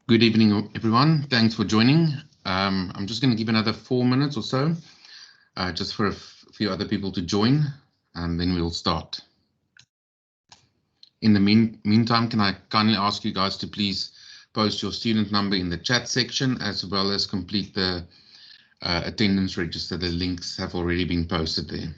Good evening, everyone. Thanks for joining. I'm just going to give another 4 minutes or so, just for a few other people to join, and then we'll start. In the meantime, can I kindly ask you guys to please post your student number in the chat section, as well as complete the attendance register. The links have already been posted there.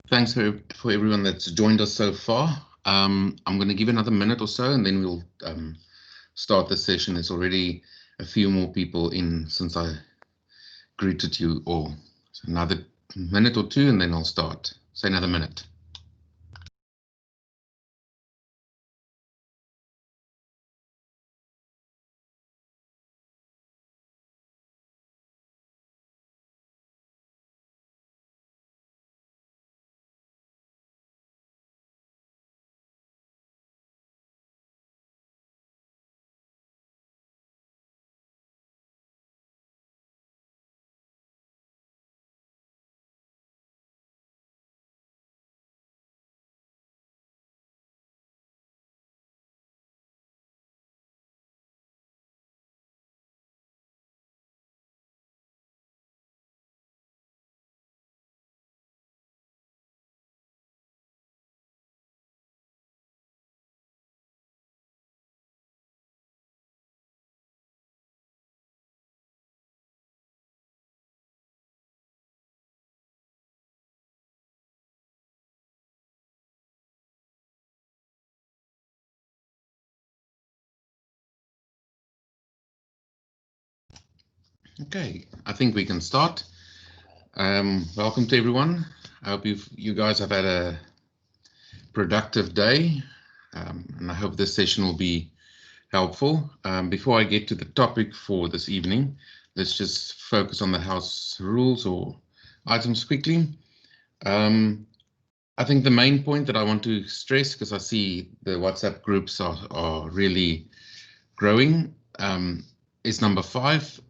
Thanks for everyone that's joined us so far. I'm going to give another minute or so, and then we'll start the session. There's already a few more people in since I greeted you all. So another minute or two, and then I'll start. Say another minute. Okay, I think we can start. Welcome to everyone. I hope you guys have had a productive day, and I hope this session will be helpful. Before I get to the topic for this evening, let's just focus on the house rules or items quickly. I think the main point that I want to stress, because I see the WhatsApp groups are really growing, is number 5.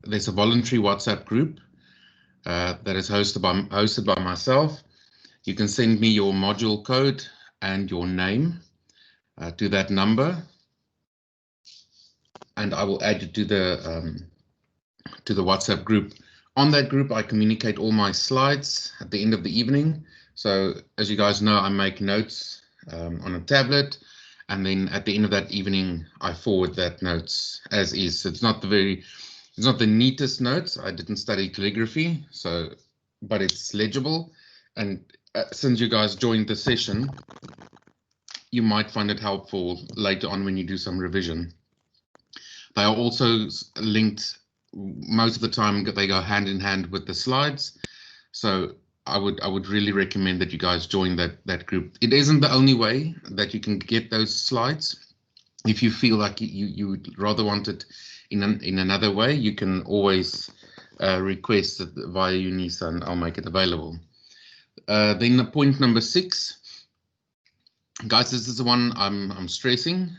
There's a voluntary WhatsApp group that is hosted by myself. You can send me your module code and your name to that number, and I will add you to the WhatsApp group. On that group, I communicate all my slides at the end of the evening. So as you guys know, I make notes on a tablet, and then at the end of that evening, I forward that notes as is. So it's not the neatest notes. I didn't study calligraphy, but it's legible. And since you guys joined the session, you might find it helpful later on when you do some revision. They are also linked. Most of the time they go hand in hand with the slides. So I would really recommend that you guys join that group. It isn't the only way that you can get those slides. If you feel like you would rather want it in another way, you can always request it via UNISA, and I'll make it available. Then point number 6, guys, this is the one I'm stressing.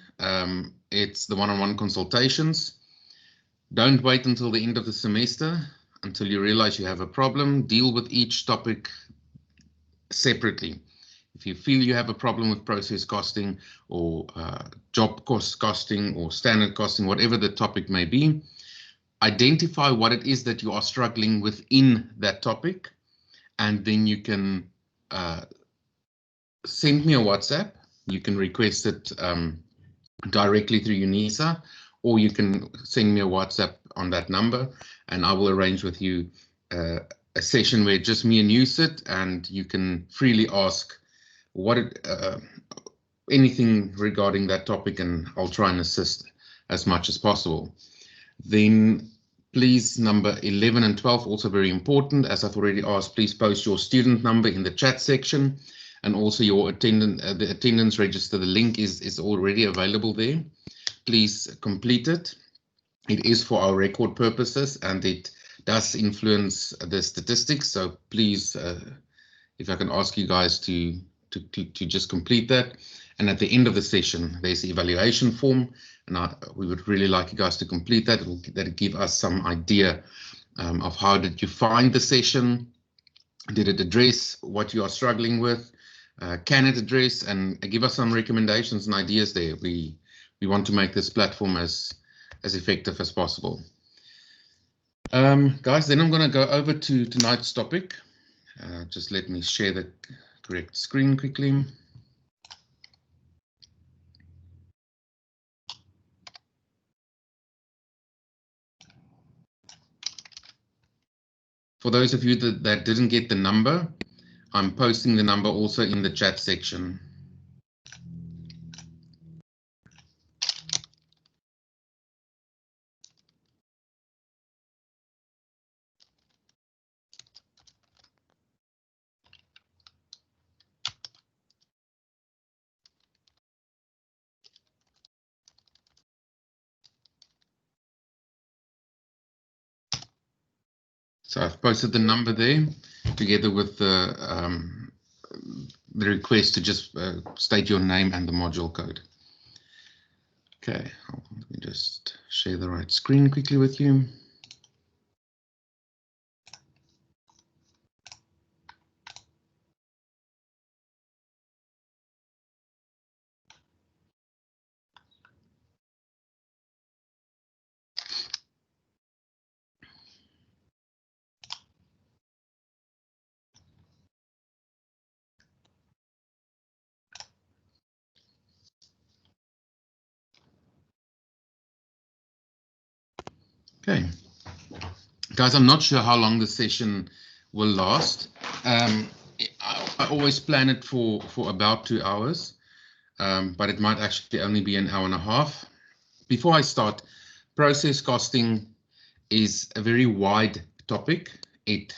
It's the one-on-one consultations. Don't wait until the end of the semester until you realize you have a problem. Deal with each topic separately. If you feel you have a problem with process costing or job cost costing or standard costing, whatever the topic may be, identify what it is that you are struggling within that topic, and then you can send me a WhatsApp. You can request it directly through UNISA, or you can send me a WhatsApp on that number, and I will arrange with you a session where just me and you sit, and you can freely ask anything regarding that topic, and I'll try and assist as much as possible. Then please, number 11 and 12, also very important. As I've already asked, please post your student number in the chat section, and also your the attendance register. The link is already available there. Please complete it. It is for our record purposes, and it does influence the statistics. So please, if I can ask you guys to just complete that. And at the end of the session, there's the evaluation form, and we would really like you guys to complete that. That'll give us some idea of how did you find the session. Did it address what you are struggling with? Can it address, and give us some recommendations and ideas there. We want to make this platform as effective as possible. Guys, then I'm going to go over to tonight's topic. Just let me share the correct screen quickly. For those of you that didn't get the number, I'm posting the number also in the chat section. So I've posted the number there together with the request to just state your name and the module code. Okay, let me just share the right screen quickly with you. Okay, guys, I'm not sure how long the session will last. I always plan it for about 2 hours, but it might actually only be an hour and a half. Before I start, process costing is a very wide topic. It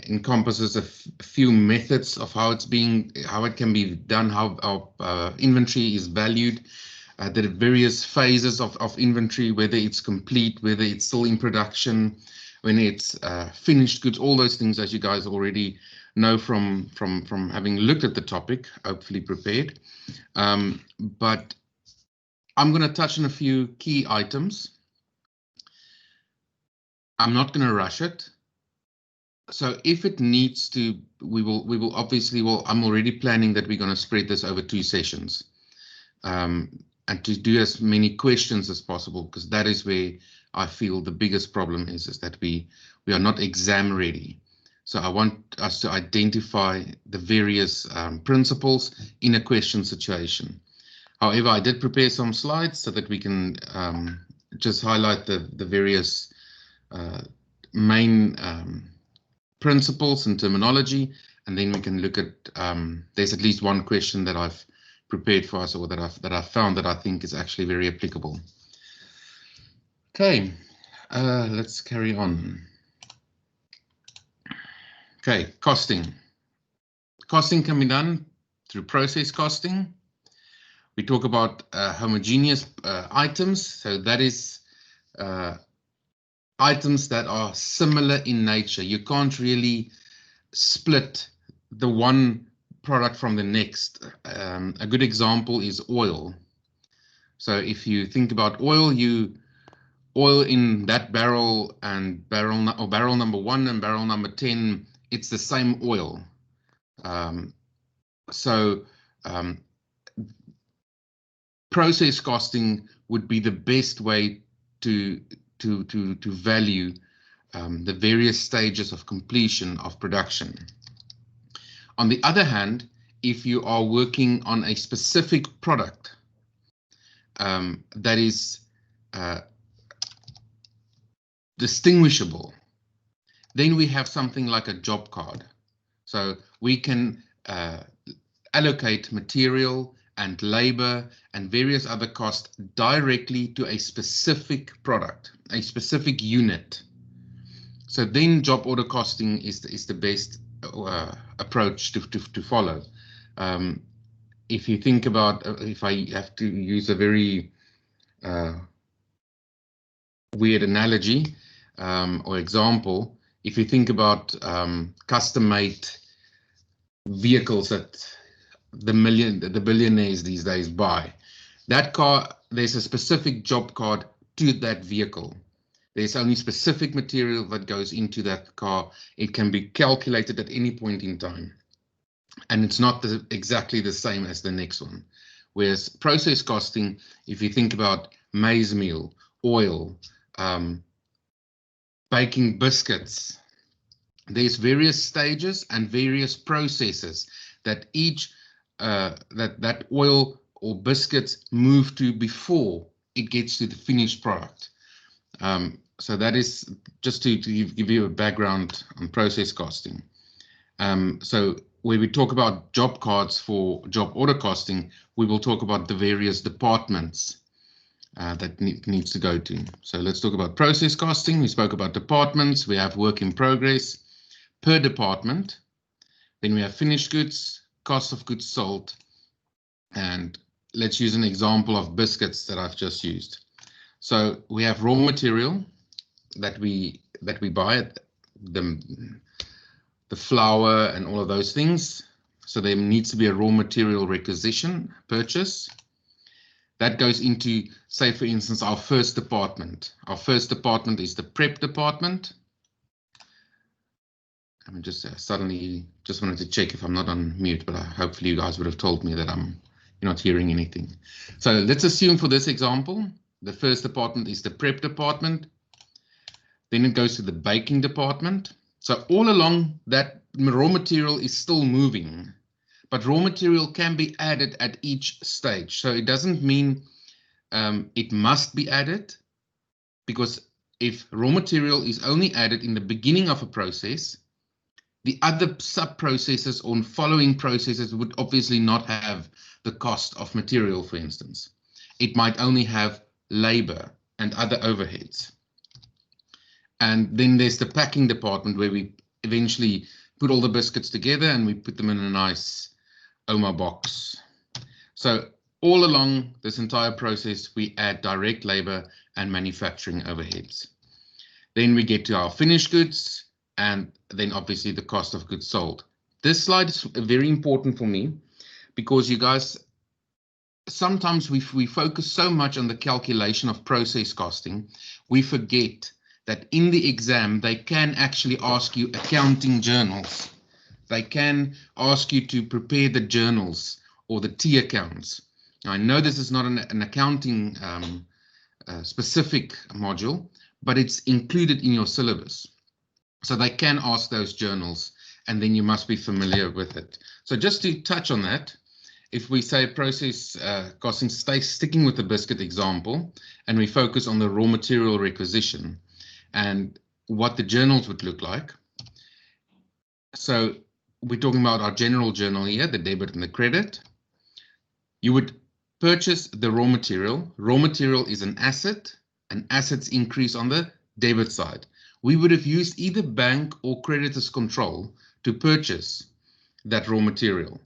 encompasses a few methods of how it can be done, how inventory is valued, the various phases of inventory, whether it's complete, whether it's still in production, when it's finished goods, all those things, as you guys already know from having looked at the topic, hopefully prepared. But I'm going to touch on a few key items. I'm not going to rush it. So if it needs to, we will obviously, I'm already planning that we're going to spread this over 2 sessions, and to do as many questions as possible, because that is where I feel the biggest problem is that we are not exam ready. So I want us to identify the various principles in a question situation. However, I did prepare some slides so that we can just highlight the various main principles and terminology, and then we can look at, there's at least one question that I've prepared for us, or that I've found that I think is actually very applicable. Okay, let's carry on. Okay, costing. Costing can be done through process costing. We talk about homogeneous items, so that is items that are similar in nature. You can't really split the one product from the next. A good example is oil. So if you think about oil, oil in that barrel and barrel number 1 and barrel number 10, it's the same oil. Process costing would be the best way to value the various stages of completion of production. On the other hand, if you are working on a specific product that is distinguishable, then we have something like a job card. So we can allocate material and labor and various other costs directly to a specific product, a specific unit. So then job order costing is the best approach to follow. If you think about, if I have to use a very weird analogy or example, if you think about custom-made vehicles that the billionaires these days buy, that car, there's a specific job card to that vehicle. There's only specific material that goes into that car. It can be calculated at any point in time, and it's not exactly the same as the next one. Whereas process costing, if you think about maize meal, oil, baking biscuits, there's various stages and various processes that each that oil or biscuits move to before it gets to the finished product. So that is just to give you a background on process costing. So when we talk about job cards for job order costing, we will talk about the various departments that needs to go to. So let's talk about process costing. We spoke about departments. We have work in progress per department. Then we have finished goods, cost of goods sold, and let's use an example of biscuits that I've just used. So we have raw material that we buy, the flour and all of those things. So there needs to be a raw material requisition purchase. That goes into, say, for instance, our first department. Our first department is the prep department. I'm just suddenly just wanted to check if I'm not on mute, but hopefully you guys would have told me that you're not hearing anything. So let's assume for this example, the first department is the prep department. Then it goes to the baking department. So all along that raw material is still moving, but raw material can be added at each stage. So it doesn't mean it must be added, because if raw material is only added in the beginning of a process, the other sub-processes or following processes would obviously not have the cost of material, for instance. It might only have labor and other overheads. And then there's the packing department, where we eventually put all the biscuits together and we put them in a nice Oma box. So all along this entire process, we add direct labor and manufacturing overheads. Then we get to our finished goods, and then obviously the cost of goods sold. This slide is very important for me because you guys, sometimes we focus so much on the calculation of process costing, we forget that in the exam, they can actually ask you accounting journals. They can ask you to prepare the journals or the T accounts. Now, I know this is not an accounting specific module, but it's included in your syllabus. So they can ask those journals, and then you must be familiar with it. So just to touch on that, if we say process costing, sticking with the biscuit example, and we focus on the raw material requisition and what the journals would look like. So we're talking about our general journal here, the debit and the credit. You would purchase the raw material. Raw material is an asset, and assets increase on the debit side. We would have used either bank or creditors control to purchase that raw material.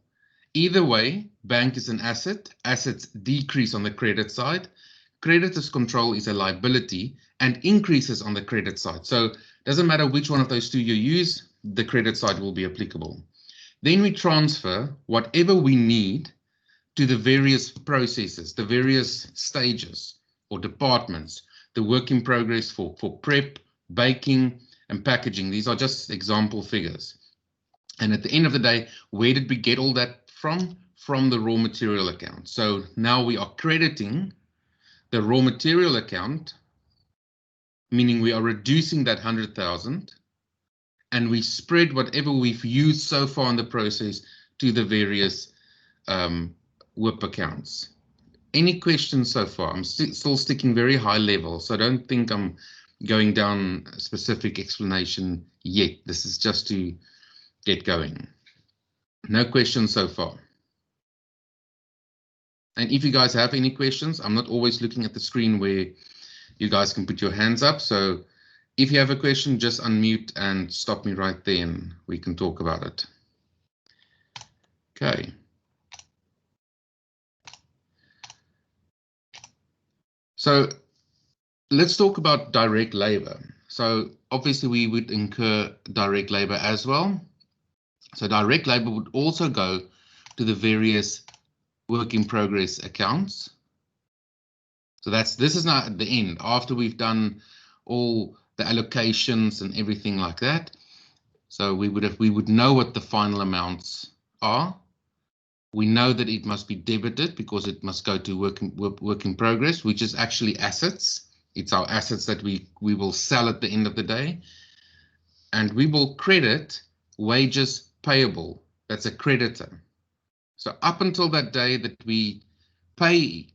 Either way, bank is an asset, assets decrease on the credit side, creditors control is a liability and increases on the credit side. So it doesn't matter which one of those two you use, the credit side will be applicable. Then we transfer whatever we need to the various processes, the various stages or departments, the work in progress for prep, baking, and packaging. These are just example figures. And at the end of the day, where did we get all that from? From the raw material account. So now we are crediting the raw material account, meaning we are reducing that 100,000, and we spread whatever we've used so far in the process to the various WIP accounts. Any questions so far? I'm still sticking very high level, so don't think I'm going down a specific explanation yet. This is just to get going. No questions so far. And if you guys have any questions, I'm not always looking at the screen where you guys can put your hands up. So if you have a question, just unmute and stop me right there and we can talk about it. Okay. So let's talk about direct labor. So obviously we would incur direct labor as well. So direct labor would also go to the various work in progress accounts. So this is not at the end, after we've done all the allocations and everything like that. So we would know what the final amounts are. We know that it must be debited because it must go to work in progress, which is actually assets. It's our assets that we will sell at the end of the day. And we will credit wages payable. That's a creditor. So up until that day that we pay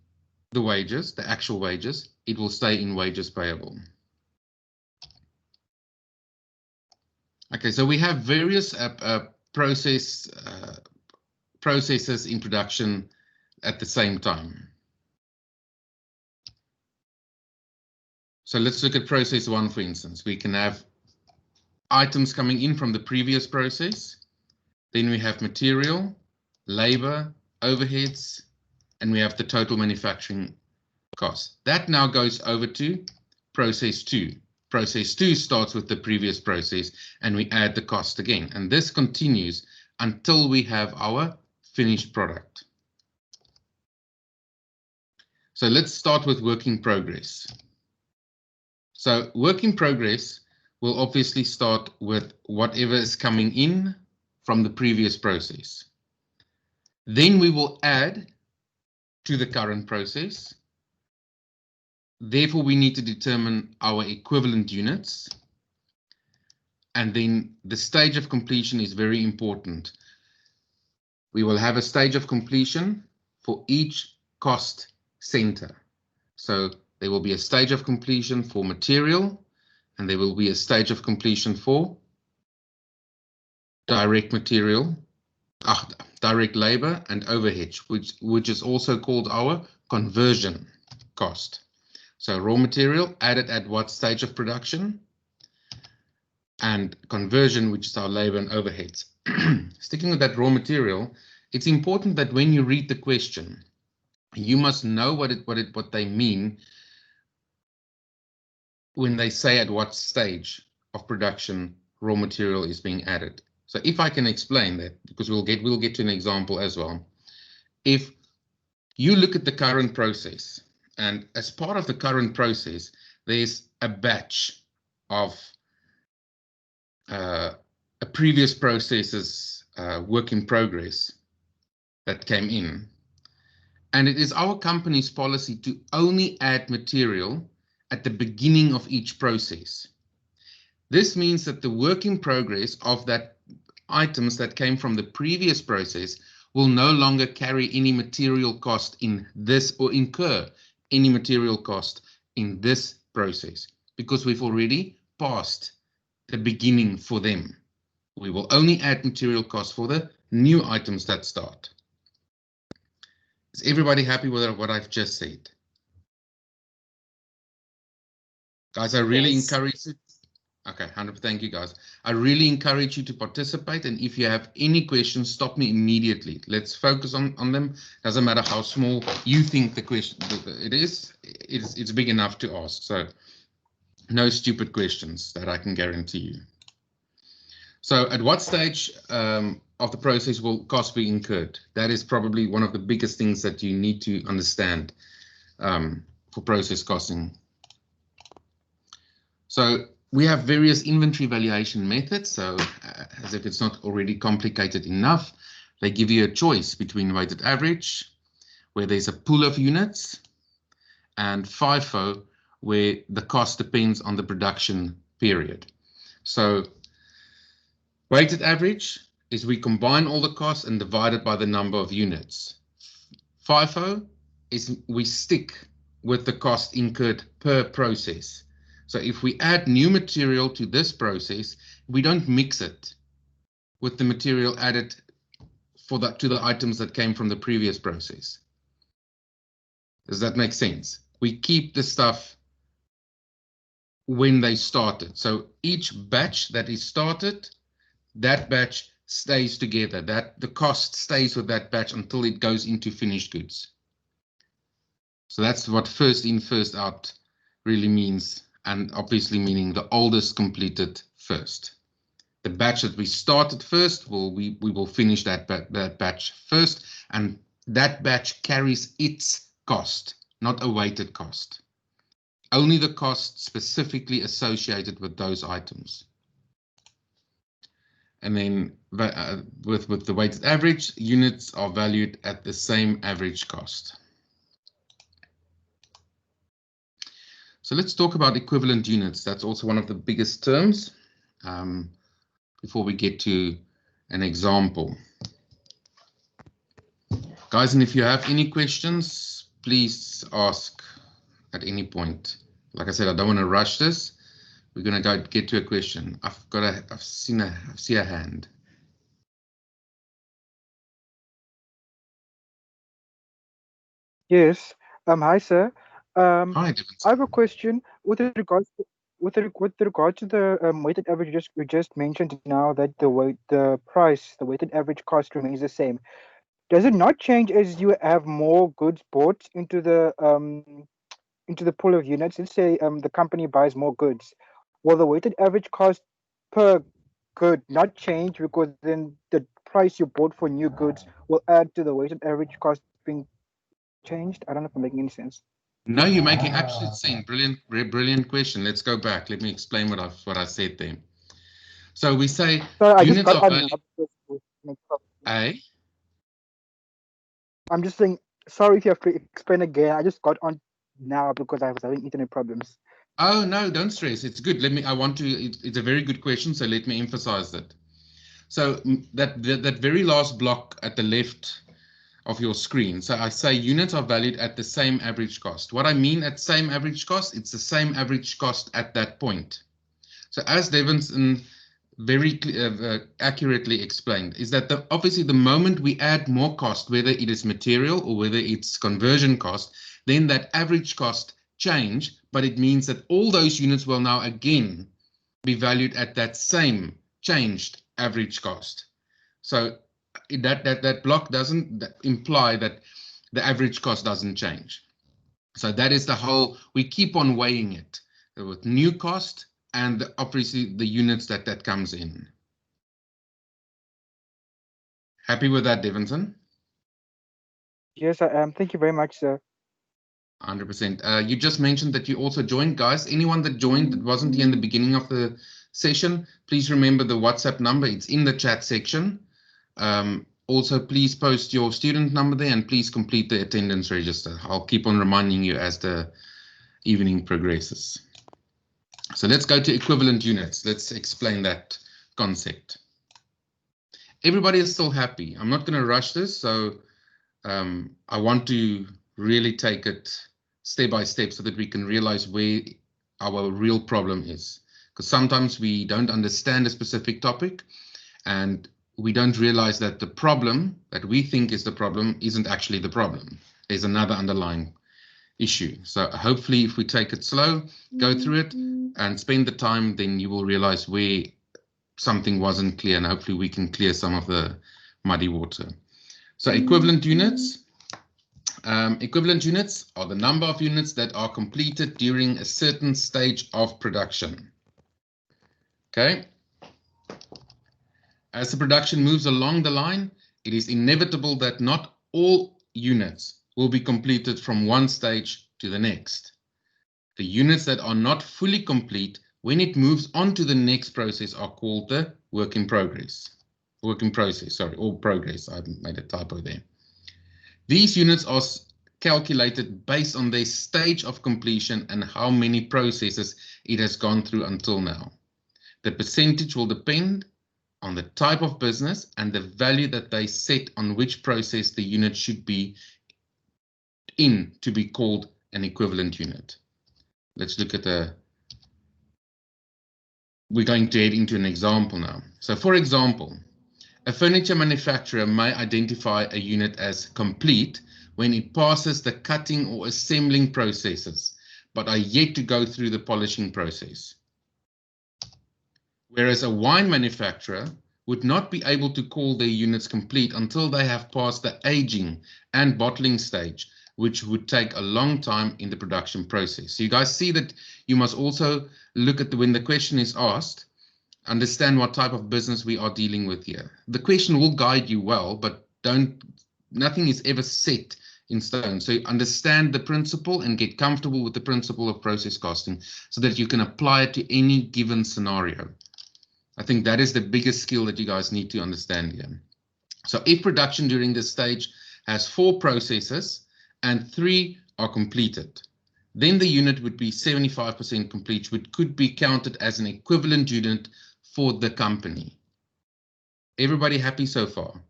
the wages, the actual wages, it will stay in wages payable. Okay, so we have various processes in production at the same time. So let's look at process 1, for instance. We can have items coming in from the previous process. Then we have material, labor, overheads, and we have the total manufacturing cost. That now goes over to process 2. Process 2 starts with the previous process and we add the cost again. And this continues until we have our finished product. So let's start with work in progress. So work in progress will obviously start with whatever is coming in from the previous process. Then we will add to the current process. Therefore, we need to determine our equivalent units. And then the stage of completion is very important. We will have a stage of completion for each cost center. So there will be a stage of completion for material, and there will be a stage of completion for direct material, direct labor and overhead, which is also called our conversion cost. So raw material added at what stage of production, and conversion, which is our labor and overheads. Sticking with that raw material, it's important that when you read the question, you must know what they mean when they say at what stage of production raw material is being added. So if I can explain that, because we'll get to an example as well. If you look at the current process, and as part of the current process, there's a batch of a previous process's work in progress that came in. And it is our company's policy to only add material at the beginning of each process. This means that the work in progress of that items that came from the previous process will no longer carry any material cost in this, or incur any material cost in this process, because we've already passed the beginning for them. We will only add material cost for the new items that start. Is everybody happy with what I've just said? Guys, I really encourage it. Okay, 100%. Thank you, guys. I really encourage you to participate, and if you have any questions, stop me immediately. Let's focus on them. Doesn't matter how small you think the question it's big enough to ask. So no stupid questions, that I can guarantee you. So at what stage of the process will cost be incurred? That is probably one of the biggest things that you need to understand for process costing. So we have various inventory valuation methods. So as if it's not already complicated enough, they give you a choice between weighted average, where there's a pool of units, and FIFO, where the cost depends on the production period. So weighted average is we combine all the costs and divide it by the number of units. FIFO is we stick with the cost incurred per process. So if we add new material to this process, we don't mix it with the material added to the items that came from the previous process. Does that make sense? We keep the stuff when they started. So each batch that is started, that batch stays together, that the cost stays with that batch until it goes into finished goods. So that's what first in, first out really means, and obviously meaning the oldest completed first. The batch that we started first, we will finish that batch first, and that batch carries its cost, not a weighted cost. Only the cost specifically associated with those items. And then with the weighted average, units are valued at the same average cost. So let's talk about equivalent units. That's also one of the biggest terms before we get to an example. Guys, and if you have any questions, please ask at any point. Like I said, I don't want to rush this. We're going to get to a question. I see a hand. Yes. Hi, sir. Hi, I have a question with regards to the weighted average. You just mentioned now that the weighted average cost remains the same. Does it not change as you have more goods bought into the pool of units? Let's say the company buys more goods. Will the weighted average cost per good not change, because then the price you bought for new goods will add to the weighted average cost being changed? I don't know if I'm making any sense. No, you're making absolute sense. Brilliant question. Let's go back. Let me explain what I said there. So we say units are valued. I'm just saying, sorry if you have to explain again. I just got on now because I was having internet problems. Oh no, don't stress. It's good. It's a very good question. So let me emphasize that. So that very last block at the left of your screen. So I say units are valued at the same average cost. What I mean at same average cost, it's the same average cost at that point. So as Devinson very accurately explained, is that obviously the moment we add more cost, whether it is material or whether it's conversion cost, then that average cost change, but it means that all those units will now again be valued at that same changed average cost. So that block doesn't imply that the average cost doesn't change. So that is the whole, we keep on weighing it with new cost and obviously the units that comes in. Happy with that, Devinson? Yes, I am. Thank you very much, sir. 100%. You just mentioned that you also joined, guys. Anyone that joined that wasn't here in the beginning of the session, please remember the WhatsApp number. It's in the chat section. Also, please post your student number there and please complete the attendance register. I'll keep on reminding you as the evening progresses. So let's go to equivalent units. Let's explain that concept. Everybody is still happy. I'm not going to rush this, so I want to really take it step by step so that we can realize where our real problem is. Because sometimes we don't understand a specific topic and we don't realize that the problem that we think is the problem isn't actually the problem. There's another underlying issue. So hopefully if we take it slow, go through it and spend the time, then you will realize where something wasn't clear, and hopefully we can clear some of the muddy water. So equivalent units. Equivalent units are the number of units that are completed during a certain stage of production. Okay. As the production moves along the line, it is inevitable that not all units will be completed from one stage to the next. The units that are not fully complete when it moves on to the next process are called the work in progress. Work in process, sorry, or progress. I made a typo there. These units are calculated based on their stage of completion and how many processes it has gone through until now. The percentage will depend on the type of business and the value that they set on which process the unit should be in to be called an equivalent unit. Let's look at we're going to head into an example now. So for example, a furniture manufacturer may identify a unit as complete when it passes the cutting or assembling processes, but are yet to go through the polishing process. Whereas a wine manufacturer would not be able to call their units complete until they have passed the aging and bottling stage, which would take a long time in the production process. So you guys see that you must also look at when the question is asked, understand what type of business we are dealing with here. The question will guide you well, but nothing is ever set in stone. So understand the principle and get comfortable with the principle of process costing so that you can apply it to any given scenario. I think that is the biggest skill that you guys need to understand here. So if production during this stage has 4 processes and 3 are completed, then the unit would be 75% complete, which could be counted as an equivalent unit for the company. Everybody happy so far?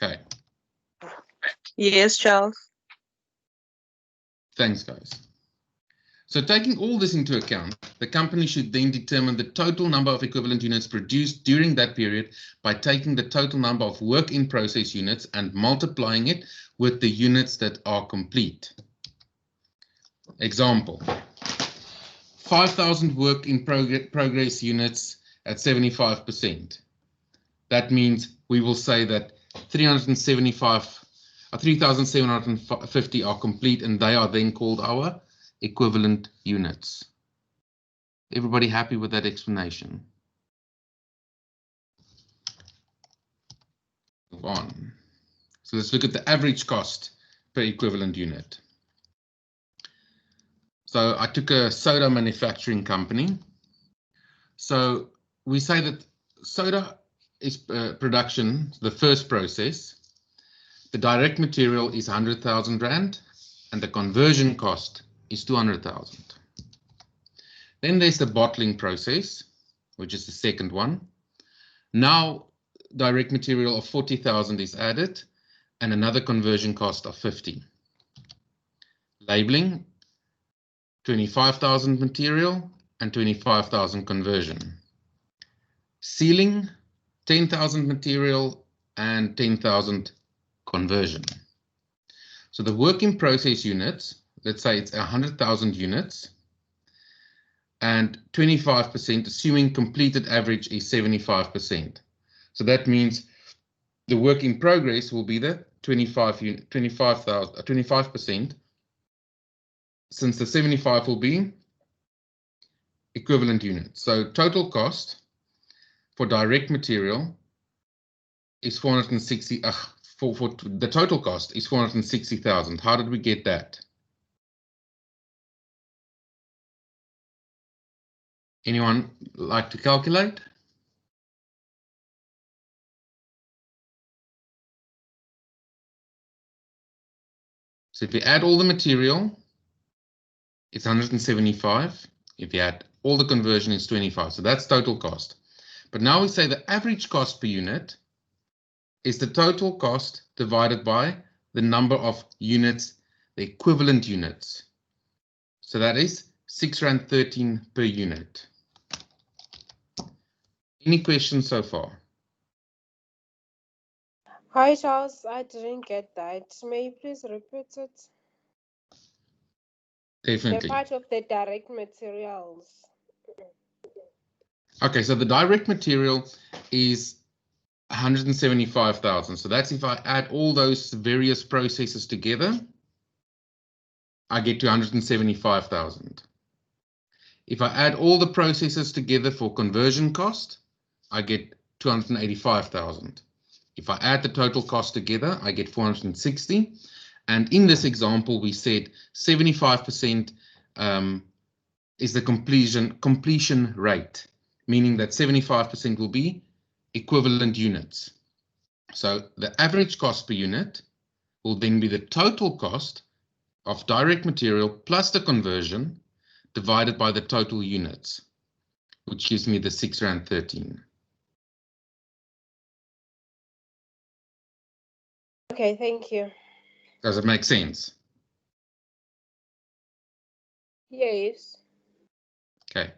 Okay. Yes, Charles. Thanks, guys. So taking all this into account, the company should then determine the total number of equivalent units produced during that period by taking the total number of work in process units and multiplying it with the units that are complete. Example, 5,000 work in progress units at 75%. That means we will say that 3,750 are complete, and they are then called our equivalent units. Everybody happy with that explanation? Move on. So let's look at the average cost per equivalent unit. So I took a soda manufacturing company. So we say that soda is production, the first process. The direct material is 100,000 Rand and the conversion cost is 200,000. Then there's the bottling process, which is the second one. Now direct material of 40,000 is added and another conversion cost of 50. Labeling, 25,000 material and 25,000 conversion. Sealing, 10,000 material and 10,000 conversion. So the work in process units, let's say it's 100,000 units and 25%, assuming completed average is 75%. So that means the work in progress will be the 25%, since the 75 will be equivalent units. So total cost, for direct material is 460, for the total cost is 460,000. How did we get that? Anyone like to calculate? So if you add all the material, it's 175. If you add all the conversion, it's 25. So that's total cost. But now we say the average cost per unit is the total cost divided by the number of units, the equivalent units. So that is R6.13 per unit. Any questions so far? Hi, Charles. I didn't get that. May you please repeat it? Definitely. The part of the direct materials. Okay, so the direct material is 175,000. So that's if I add all those various processes together, I get to 175,000. If I add all the processes together for conversion cost, I get 285,000. If I add the total cost together, I get 460. And in this example, we said 75% is the completion rate, meaning that 75% will be equivalent units. So the average cost per unit will then be the total cost of direct material plus the conversion divided by the total units, which gives me the R6.13. Okay, thank you. Does it make sense? Yes. Okay.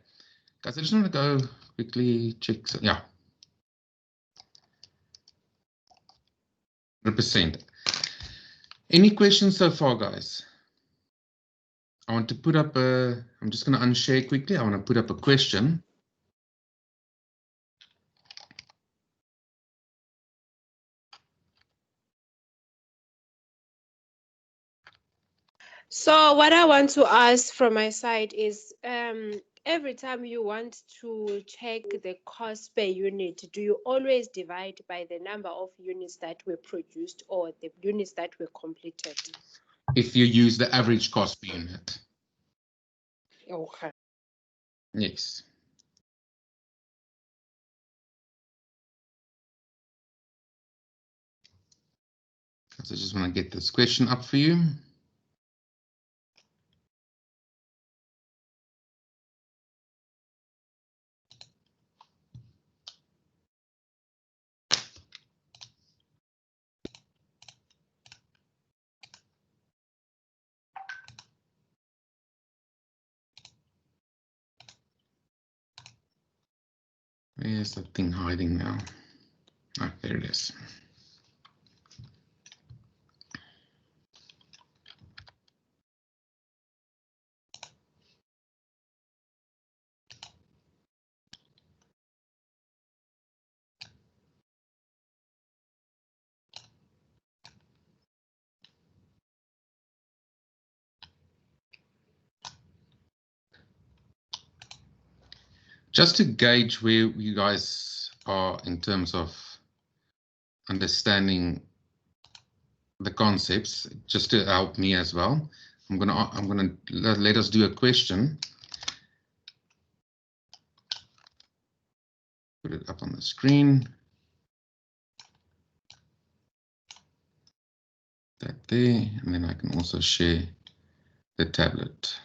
Guys, I just want to go quickly check. Yeah. 100%. Any questions so far, guys? I want to put up I'm just going to unshare quickly. I want to put up a question. So what I want to ask from my side is, every time you want to check the cost per unit, do you always divide by the number of units that were produced or the units that were completed? If you use the average cost per unit. Okay. Yes. So I just want to get this question up for you. Where's that thing hiding now? Oh, there it is. Just to gauge where you guys are in terms of understanding the concepts, just to help me as well, I'm gonna let us do a question. Put it up on the screen. That there, and then I can also share the tablet,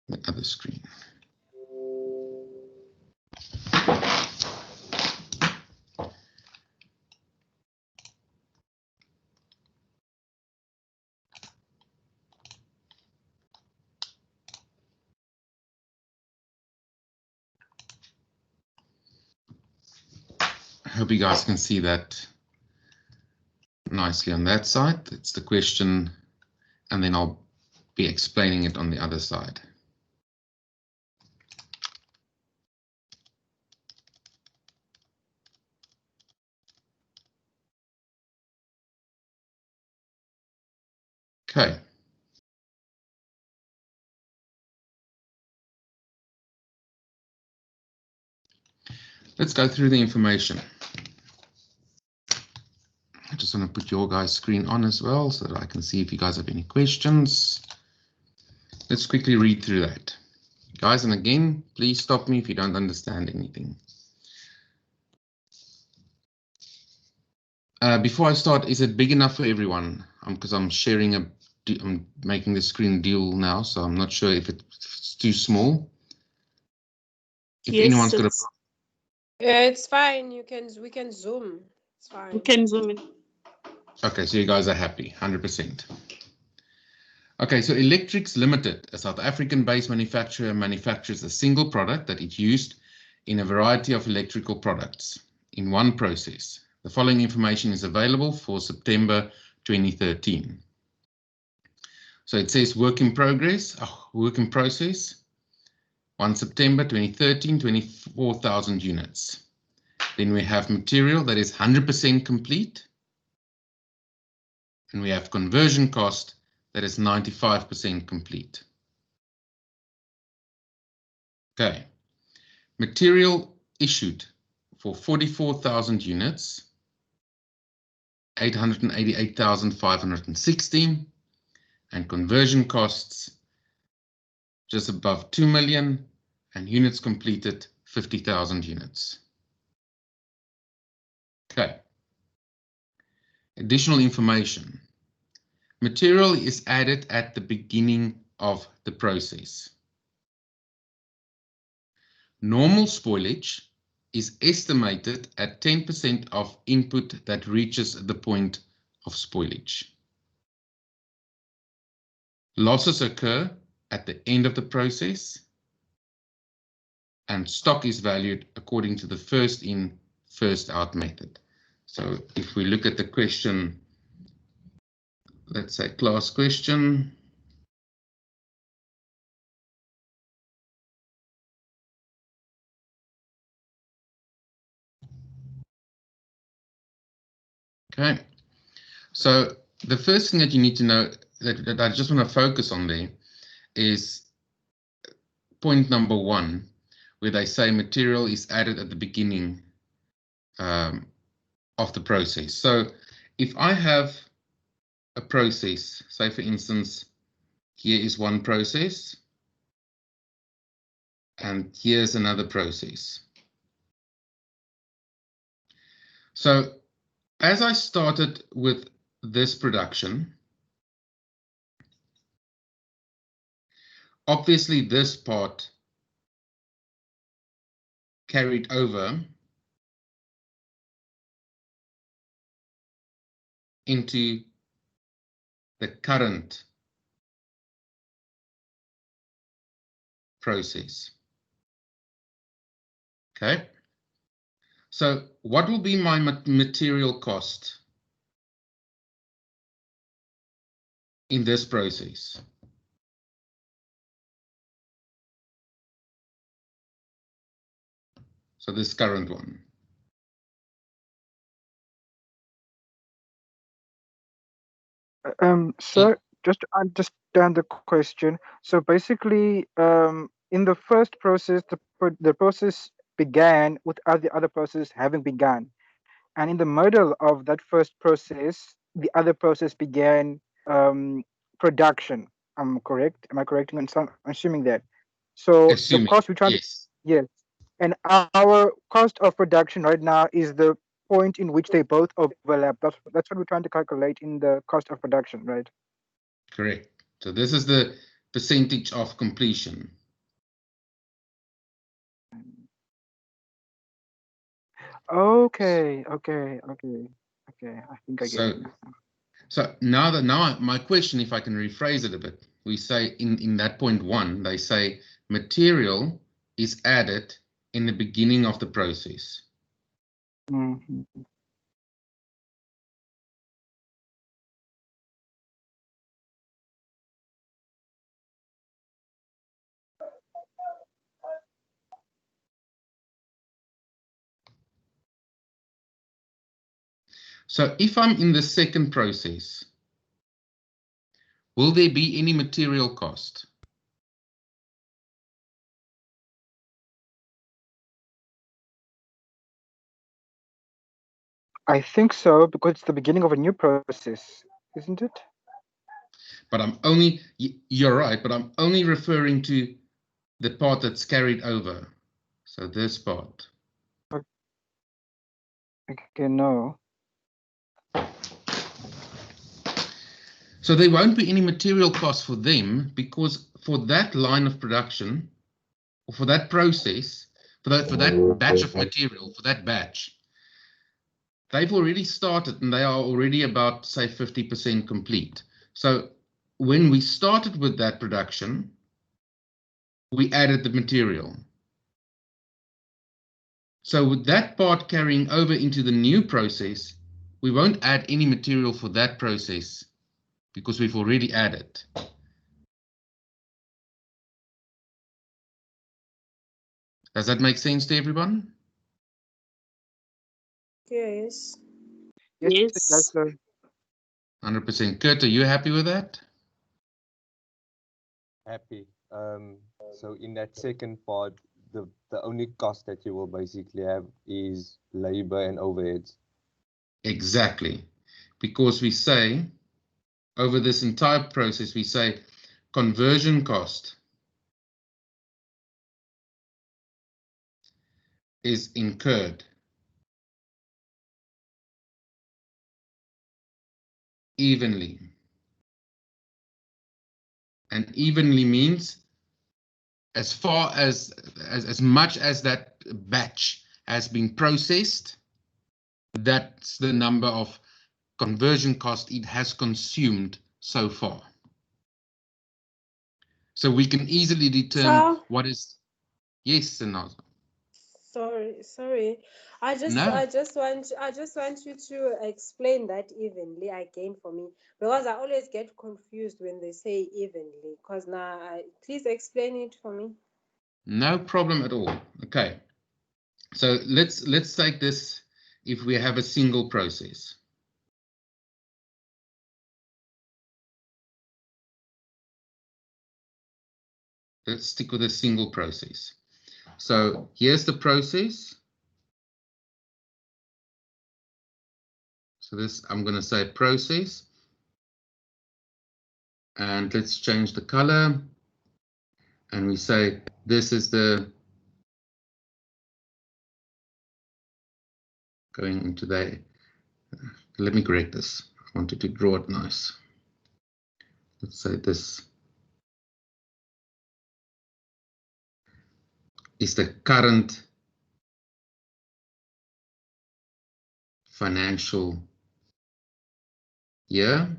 the other screen. I hope you guys can see that nicely on that side. It's the question, and then I'll be explaining it on the other side. Okay. let's go through the information. I just want to put your guys' screen on as well so that I can see if you guys have any questions. Let's quickly read through that. Guys, and again, please stop me if you don't understand anything. Before I start, is it big enough for everyone? Because I'm sharing I'm making the screen deal now, so I'm not sure if it's too small. If Yes, anyone's got a Yeah, it's fine. We can zoom. It's fine. you can zoom in. Okay, so you guys are happy, 100%. Okay, so Electrics Limited, a South African-based manufacturer, manufactures a single product that is used in a variety of electrical products in one process. The following information is available for September 2013. So it says work in progress, work in process. 1 September 2013, 24,000 units. Then we have material that is 100% complete. And we have conversion cost that is 95% complete. Okay. Material issued for 44,000 units, 888,516, and conversion costs just above 2 million, and units completed 50,000 units. Okay. Additional information. Material is added at the beginning of the process. Normal spoilage is estimated at 10% of input that reaches the point of spoilage. Losses occur at the end of the process, and stock is valued according to the first in, first out method. So if we look at the question, let's say class question. Okay, so the first thing that you need to know that I just want to focus on there is point number 1, where they say material is added at the beginning of the process. So if I have a process, say for instance, here is one process, and here's another process. So as I started with this production, obviously this part carried over into the current process. Okay, so what will be my material cost in this process? So this current one. Sir, just to understand the question. So basically, in the first process, the process began without the other process having begun. And in the middle of that first process, the other process began production. I'm correct? Am I correct in assuming that? So the Assuming, cost we're trying yes. to, yes. And our cost of production right now is the point in which they both overlap. That's what we're trying to calculate in the cost of production, right? Correct. So this is the percentage of completion. Okay. I think I get So, it now. so now my question, if I can rephrase it a bit, we say in that point 1, they say material is added in the beginning of the process. Mhm. So if I'm in the second process, will there be any material cost? I think so, because it's the beginning of a new process, isn't it? But I'm only, you're right, but I'm only referring to the part that's carried over. So this part. Okay, no. So there won't be any material costs for them, because for that line of production, or for that process, for that batch of material, for that batch, they've already started and they are already about, say, 50% complete. So when we started with that production, we added the material. So with that part carrying over into the new process, we won't add any material for that process because we've already added. Does that make sense to everyone? Yes. Yes, it Yes. does, sir. 100%. Kurt, are you happy with that? Happy. So in that second part, the only cost that you will basically have is labor and overheads. Exactly. Because we say, over this entire process, we say conversion cost is incurred evenly. And evenly means as far as much as that batch has been processed, that's the number of conversion cost it has consumed so far. So we can easily determine what is, yes and no. Sorry. I just want you to explain that evenly again for me, because I always get confused when they say evenly. Because now, please explain it for me. No problem at all. Okay. So let's take this if we have a single process. Let's stick with a single process. So here's the process. So this, I'm going to say process. And let's change the color. And we say this is the going into the, let me correct this. I wanted to draw it nice. Let's say this is the current financial year.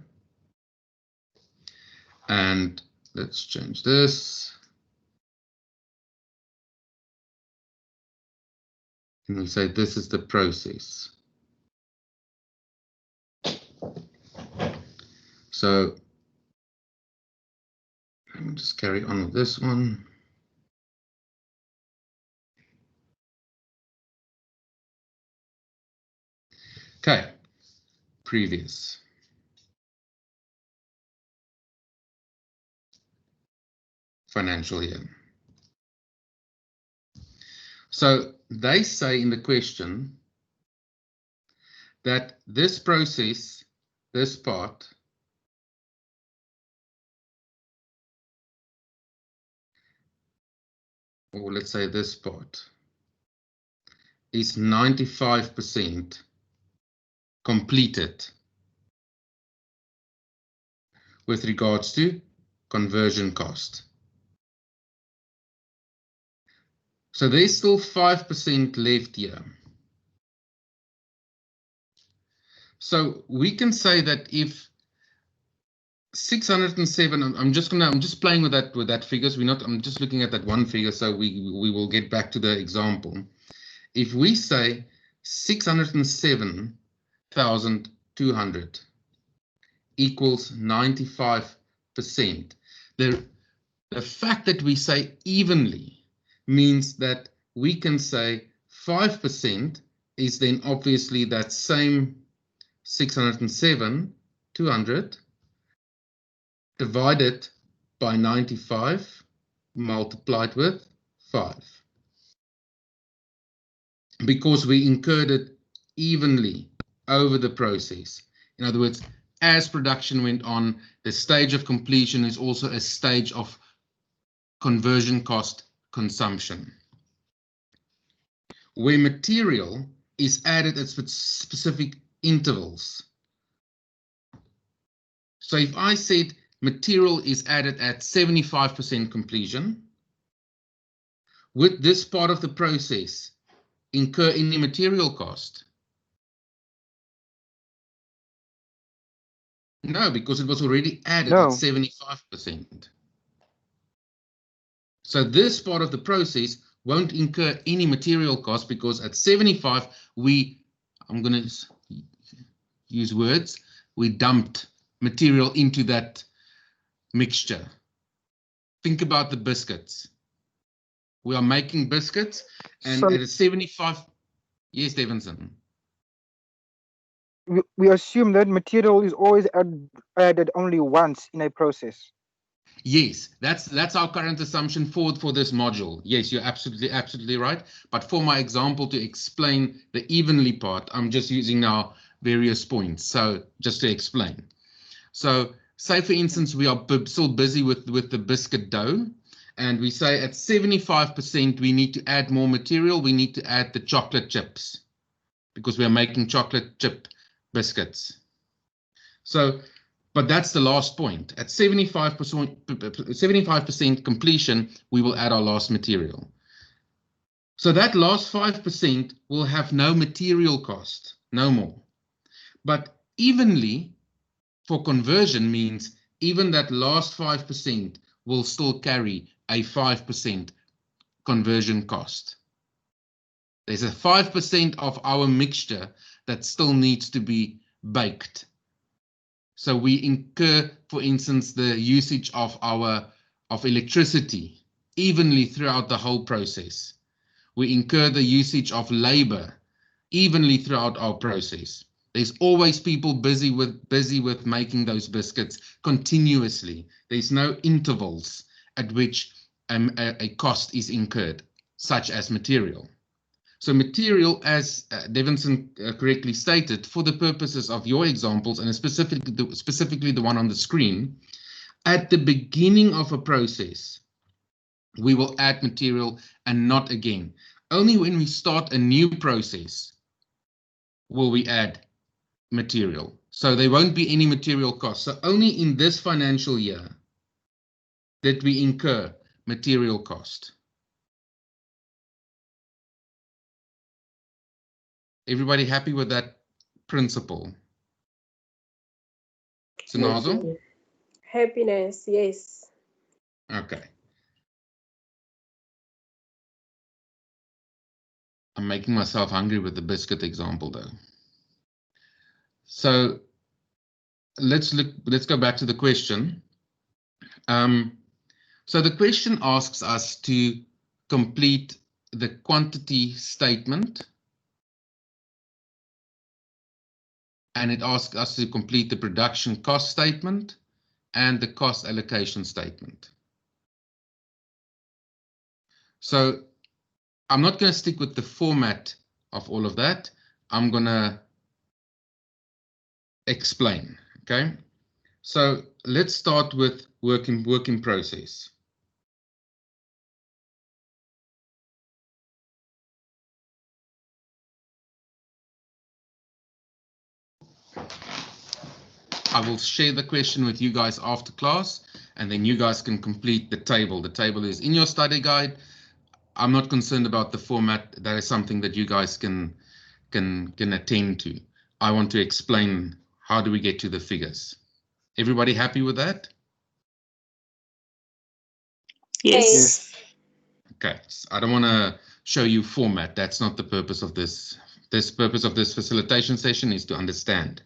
And let's change this. And we say this is the process. So let me just carry on with this one. Okay, previous. Financial year. So they say in the question that this process, this part, or let's say this part, is 95% completed with regards to conversion cost. So there's still 5% left here. So we can say that if 607, I'm just playing with that figures. I'm just looking at that one figure, so we will get back to the example. If we say 607,200 equals 95%, the fact that we say evenly means that we can say 5% is then obviously that same 607,200 divided by 95 multiplied with 5. Because we incurred it evenly over the process. In other words, as production went on, the stage of completion is also a stage of conversion cost consumption, where material is added at specific intervals. So if I said material is added at 75% completion, would this part of the process incur any material cost? No, because it was already added at 75%. So this part of the process won't incur any material cost because at 75, I'm going to use words, we dumped material into that mixture. Think about the biscuits. We are making biscuits, and So at a 75, yes, Davinson. we assume that material is always added only once in a process. Yes, that's our current assumption for this module. Yes, you're absolutely right. But for my example, to explain the evenly part, I'm just using now various points. So just to explain. So say, for instance, we are still busy with the biscuit dough, and we say at 75%, we need to add more material. We need to add the chocolate chips because we are making chocolate chip biscuits. So, but that's the last point. At 75% completion, we will add our last material. So that last 5% will have no material cost, no more. But evenly, for conversion means even that last 5% will still carry a 5% conversion cost. There's a 5% of our mixture that still needs to be baked. So we incur, for instance, the usage of electricity evenly throughout the whole process. We incur the usage of labor evenly throughout our process. There's always people busy with making those biscuits continuously. There's no intervals at which a cost is incurred, such as material. So material, as Davinson correctly stated, for the purposes of your examples, and specifically the one on the screen, at the beginning of a process, we will add material and not again. Only when we start a new process will we add material. So there won't be any material costs. So only in this financial year that we incur material cost. Everybody happy with that principle? Sinazo? Happiness, yes. Okay. I'm making myself hungry with the biscuit example though. So let's go back to the question. So the question asks us to complete the quantity statement, and it asks us to complete the production cost statement and the cost allocation statement. So I'm not going to stick with the format of all of that. I'm going to explain, okay? So let's start with work in process. I will share the question with you guys after class, and then you guys can complete the table. The table is in your study guide. I'm not concerned about the format. That is something that you guys can attend to. I want to explain how do we get to the figures. Everybody happy with that? Yes. Okay, so I don't want to show you format. That's not the purpose of this. The purpose of this facilitation session is to understand.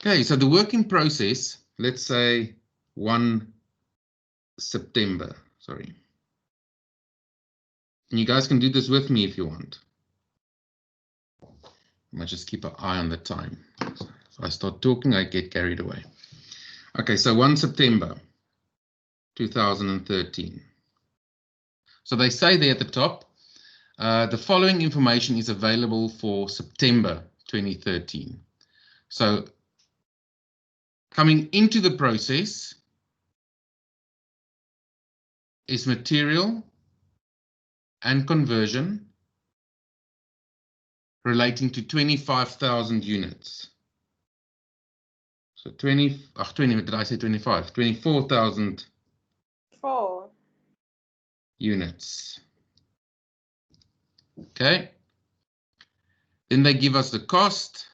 Okay, so the working process, let's say 1 September, sorry. And you guys can do this with me if you want. I might just keep an eye on the time. So if I start talking, I get carried away. Okay, so 1 September 2013. So they say there at the top, the following information is available for September 2013. So coming into the process is material and conversion relating to 25,000 units. So 20, what did I say 25? 24,000 units. Okay. Then they give us the cost.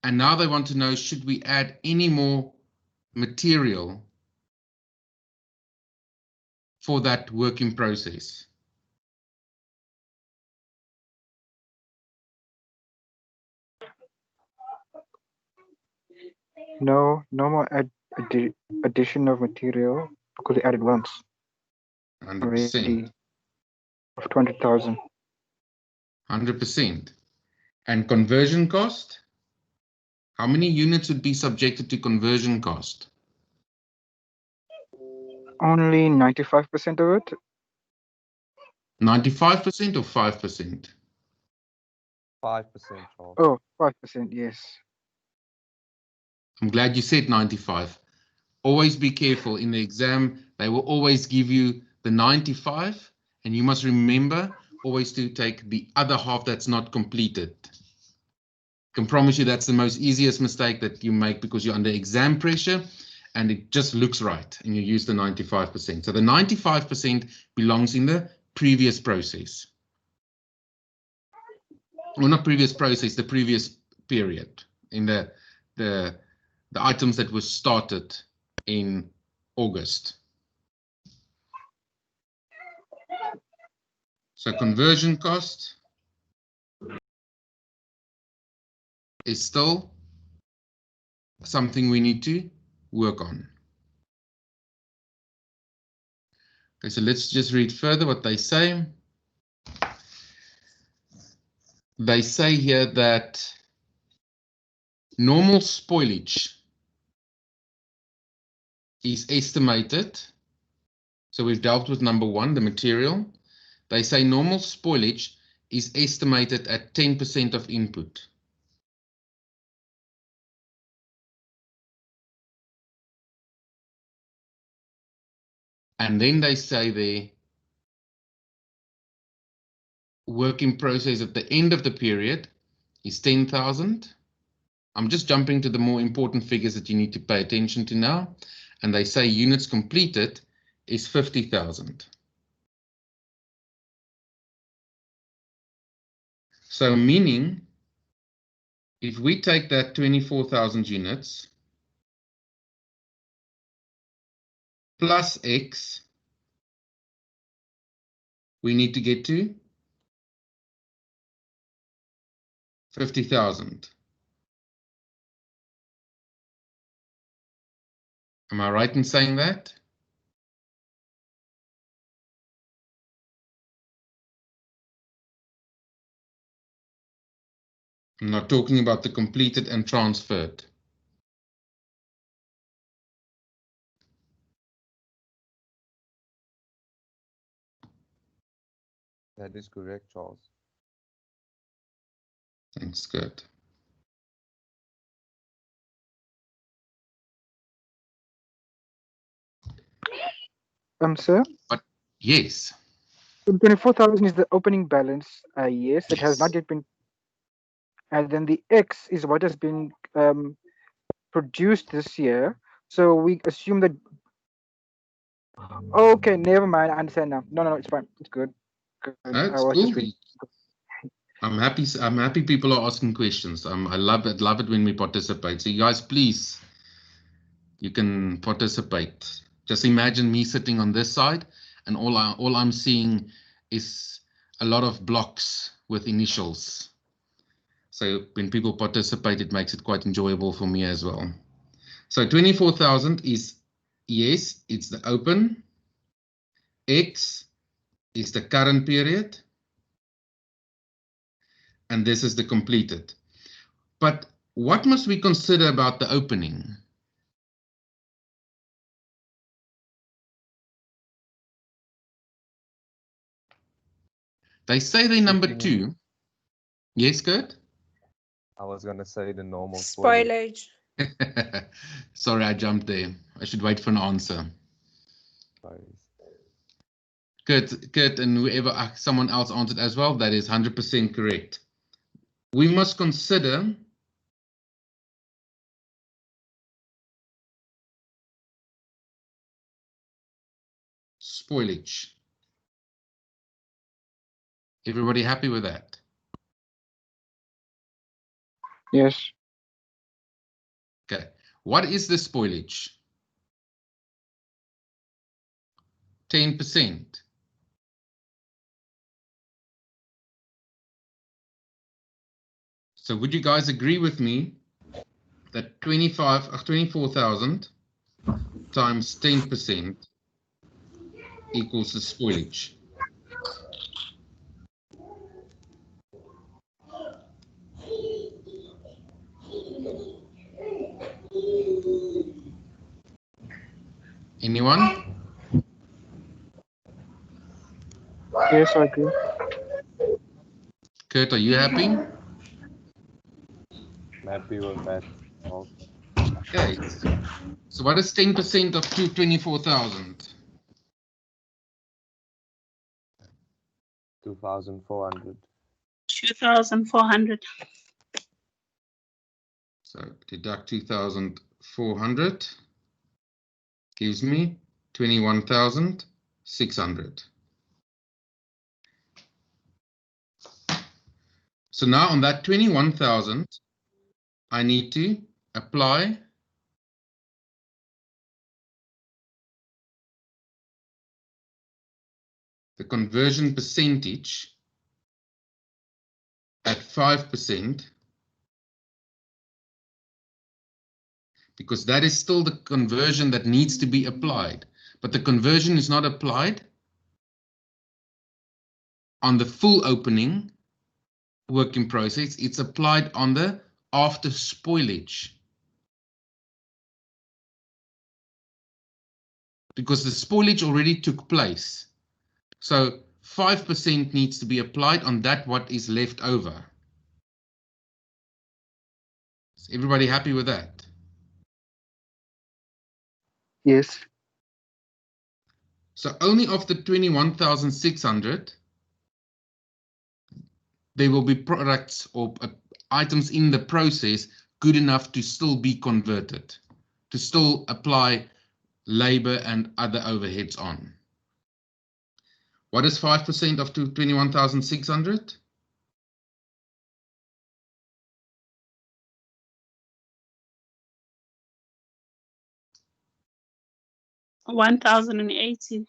And now they want to know, should we add any more material for that work in process? No, no more addition of material because they added once 100%. already of 200,000. 100%. And conversion cost? How many units would be subjected to conversion cost? Only 95% of it. 95% or 5%? 5%, Charles. Oh, 5%, yes. I'm glad you said 95. Always be careful in the exam. They will always give you the 95, and you must remember always to take the other half that's not completed. I can promise you that's the most easiest mistake that you make because you're under exam pressure and it just looks right and you use the 95%. So the 95% belongs in the previous process. Well, not previous process, the previous period, in the items that were started in August. So conversion cost is still something we need to work on. Okay, so let's just read further what they say. They say here that normal spoilage is estimated. So we've dealt with number one, the material. They say normal spoilage is estimated at 10% of input. And then they say the work in process at the end of the period is 10,000. I'm just jumping to the more important figures that you need to pay attention to now. And they say units completed is 50,000. So meaning, if we take that 24,000 units plus X, we need to get to 50,000. Am I right in saying that? I'm not talking about the completed and transferred. That is correct, Charles. Thanks, Kurt. Sir? But yes. So 24,000 is the opening balance. Yes, it has Yes. not yet been. And then the X is what has been produced this year. So we assume that. Okay, never mind. I understand now. No, it's fine. It's good. Good. No, I it's was cool. just reading. I'm happy people are asking questions. I love it when we participate. So you guys, please, you can participate. Just imagine me sitting on this side and all I'm seeing is a lot of blocks with initials. So when people participate, it makes it quite enjoyable for me as well. So 24,000 is, yes, it's the open. X is the current period. And this is the completed. But what must we consider about the opening? They say they're number 2. Yes, Kurt? I was gonna say the normal Spoilage. Sorry, I jumped there. I should wait for an answer. Kurt, and whoever someone else answered as well, that is 100% correct. We must consider spoilage. Everybody happy with that? Yes. Okay. What is the spoilage? 10%. So would you guys agree with me that 24,000 times 10% equals the spoilage? Anyone? Yes, I agree. Kurt, are you happy? I'm happy with that also. Okay. So what is 10% of 24,000? 2,400. 2,400. So deduct 2,400 gives me 21,600. So now on that 21,000, I need to apply the conversion percentage at 5%, because that is still the conversion that needs to be applied. But the conversion is not applied on the full opening work in process, it's applied on the after spoilage. Because the spoilage already took place. So 5% needs to be applied on that what is left over. Is everybody happy with that? Yes. So only of the 21,600, there will be products or items in the process good enough to still be converted, to still apply labor and other overheads on. What is 5% of 21,600? $1,080.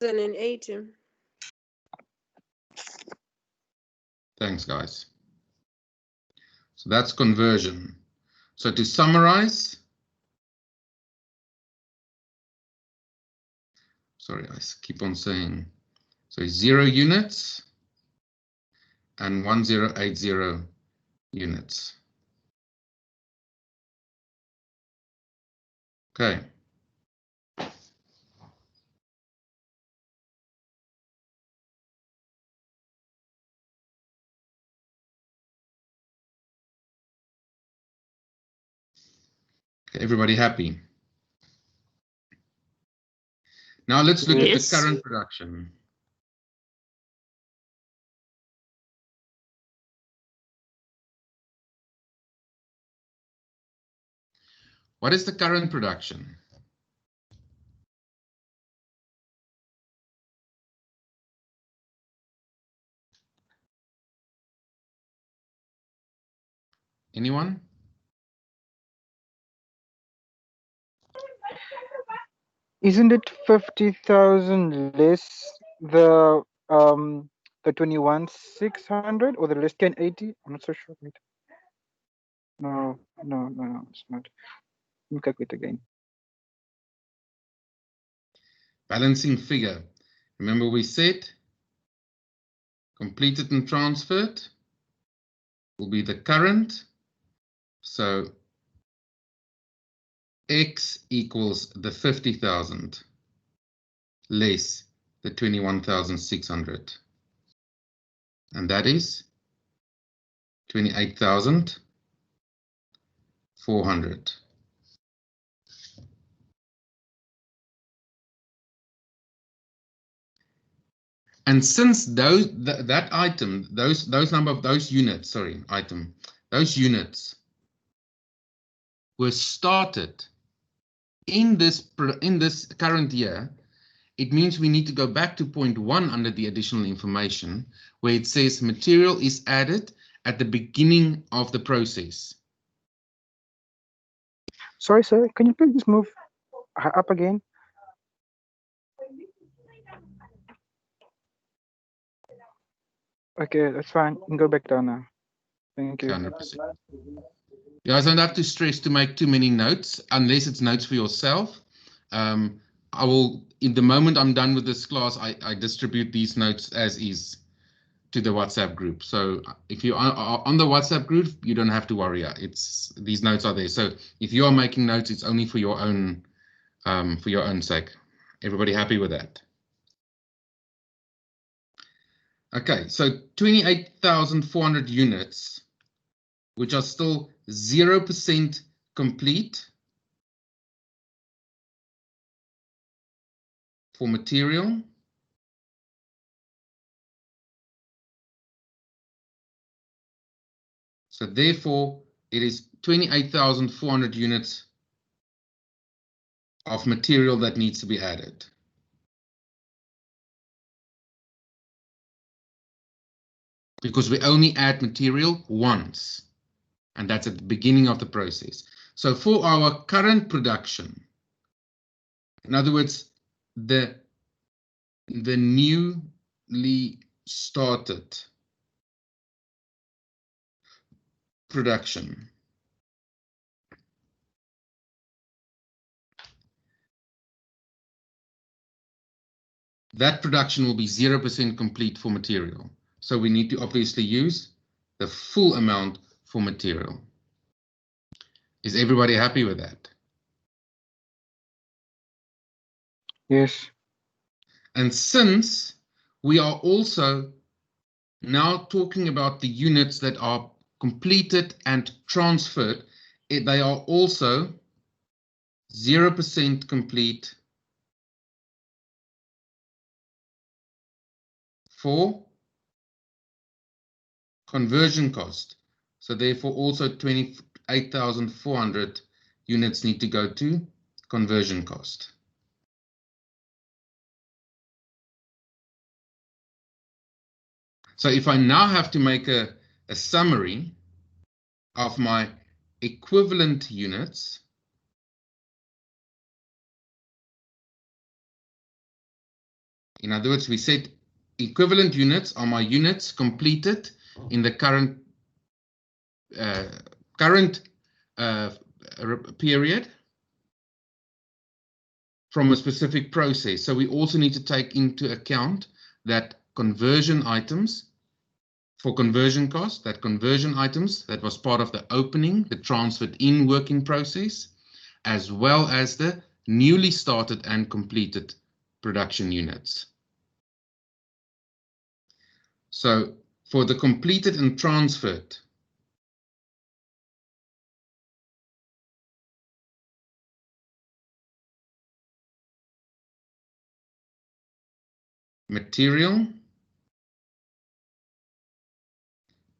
1,080. Thanks, guys. So that's conversion. So to summarize, sorry, I keep on saying, so 0 units and 1080 units. Okay. Okay, everybody happy? Now let's look at the Yes. current production. What is the current production? Anyone? Isn't it 50,000 less the 21,600 or the less 1080? I'm not so sure. Wait. No, it's not. Let me calculate again. Balancing figure. Remember we said completed and transferred will be the current. So X equals the 50,000 less the 21,600. And that is 28,400. And since those that item, those number of those units, sorry, item, those units were started in this current year, it means we need to go back to point 1 under the additional information, where it says material is added at the beginning of the process. Sorry, sir. Can you please just move up again? Okay, that's fine. You can go back down now. Thank you. 100%. You guys don't have to stress to make too many notes, unless it's notes for yourself. I will, in the moment I'm done with this class, I distribute these notes as is to the WhatsApp group. So if you are on the WhatsApp group, you don't have to worry. These notes are there. So if you are making notes, it's only for your own sake. Everybody happy with that? Okay, so 28,400 units, which are still 0% complete for material. So therefore, it is 28,400 units of material that needs to be added. Because we only add material once, and that's at the beginning of the process. So for our current production, in other words, the newly started production, that production will be 0% complete for material. So we need to obviously use the full amount for material. Is everybody happy with that? Yes. And since we are also now talking about the units that are completed and transferred, they are also 0% complete for conversion cost. So therefore also 28,400 units need to go to conversion cost. So if I now have to make a summary of my equivalent units, in other words, we said equivalent units are my units completed in the current period from a specific process. So we also need to take into account that conversion items for conversion cost, that conversion items that was part of the opening, the transferred in working process, as well as the newly started and completed production units. So for the completed and transferred, material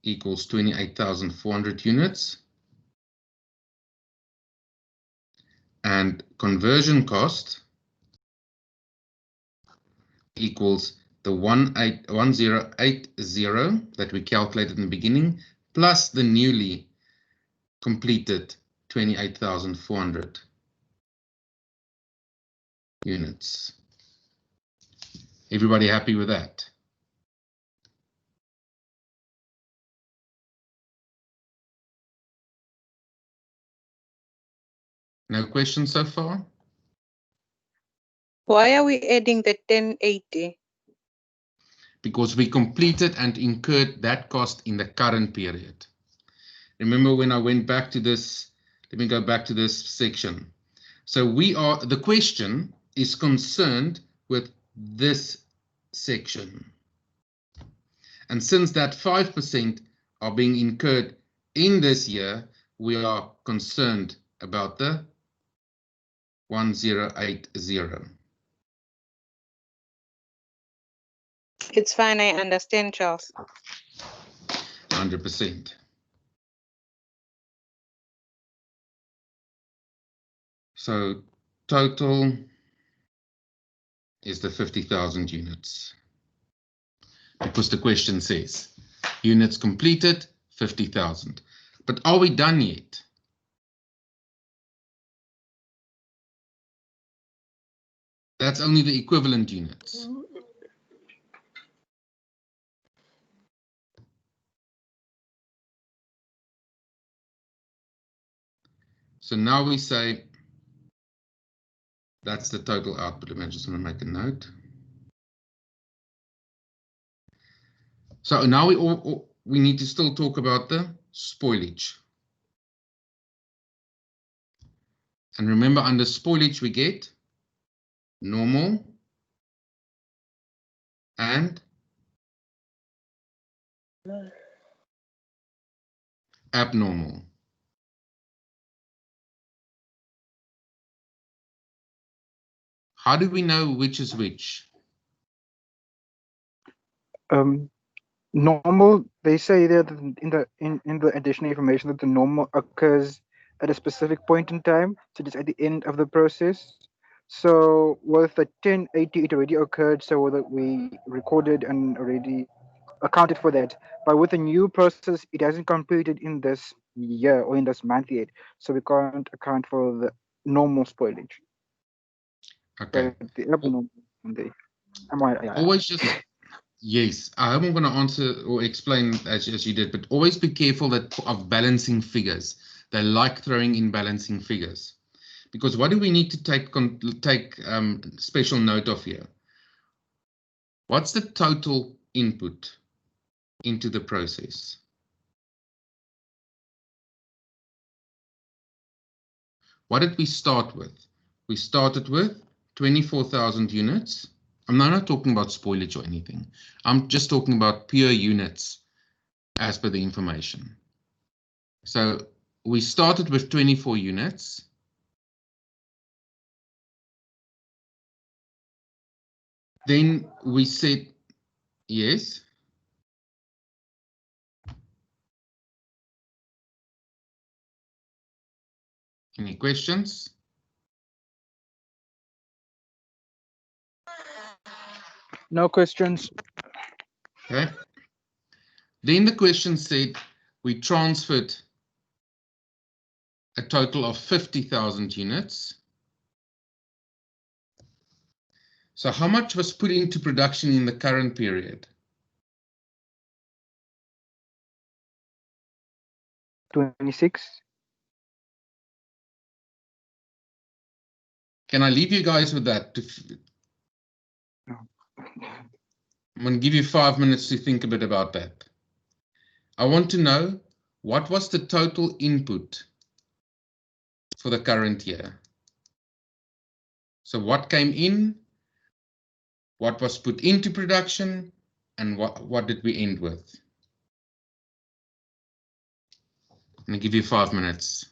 equals 28,400 units, and conversion cost equals the 1080 that we calculated in the beginning, plus the newly completed 28,400 units. Everybody happy with that? No questions so far? Why are we adding the 1080? Because we completed and incurred that cost in the current period. Remember when I went back to this, let me go back to this section. So the question is concerned with this section. And since that 5% are being incurred in this year, we are concerned about the 1080. It's fine, I understand, Charles. 100%. So total is the 50,000 units. Because the question says, units completed, 50,000. But are we done yet? That's only the equivalent units. So now we say, that's the total output. I just want to make a note. So now we need to still talk about the spoilage. And remember, under spoilage, we get normal and abnormal. How do we know which is which? Normal, they say that in the additional information that the normal occurs at a specific point in time, such as at the end of the process. So with the 1080, it already occurred, so that we recorded and already accounted for that. But with the new process, it hasn't completed in this year or in this month yet, so we can't account for the normal spoilage. Okay. But the abnormal, yeah. Always just, yes, I hope I'm going to answer or explain as you did, but always be careful of balancing figures. They like throwing in balancing figures. Because what do we need to take special note of here? What's the total input into the process? What did we start with? We started with 24,000 units. I'm not talking about spoilage or anything. I'm just talking about pure units as per the information. So we started with 24 units. Then we said, yes. Any questions? No questions. Okay. Then the question said we transferred a total of 50,000 units. So how much was put into production in the current period? 26. Can I leave you guys with that? No. I'm going to give you 5 minutes to think a bit about that. I want to know, what was the total input for the current year? So what came in, what was put into production, and what did we end with? I'm going to give you 5 minutes.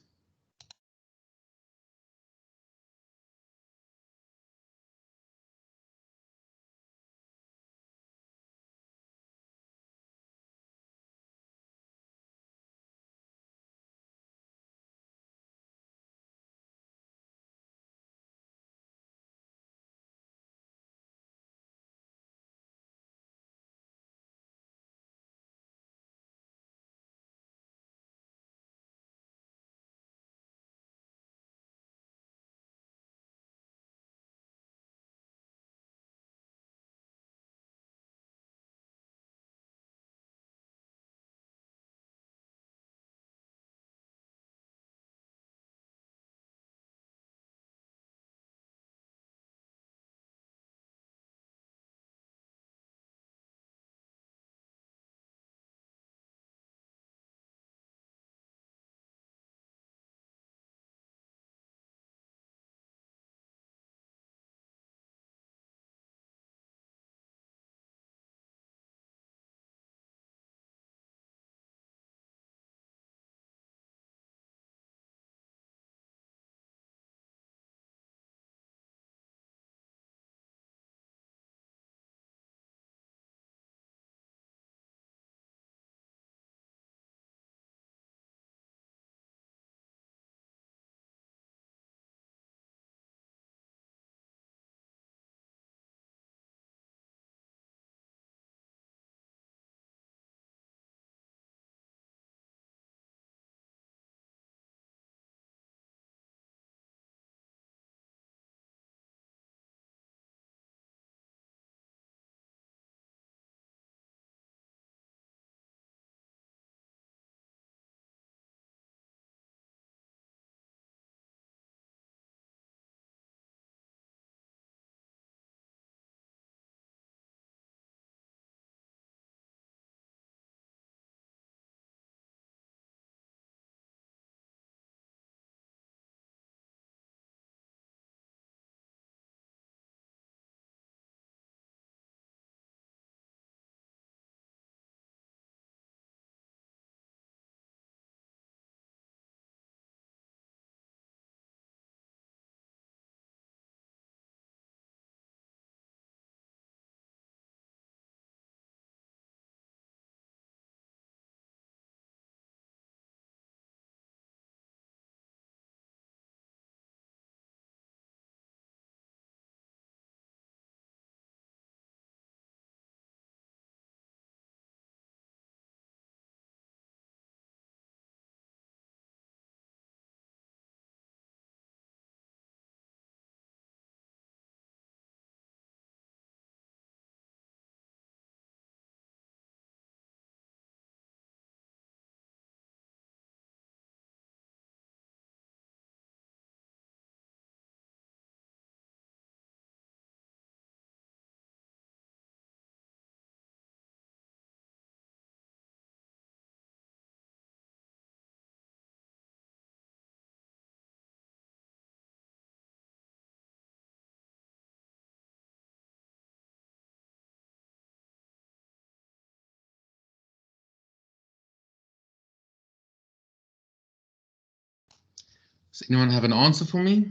Does anyone have an answer for me?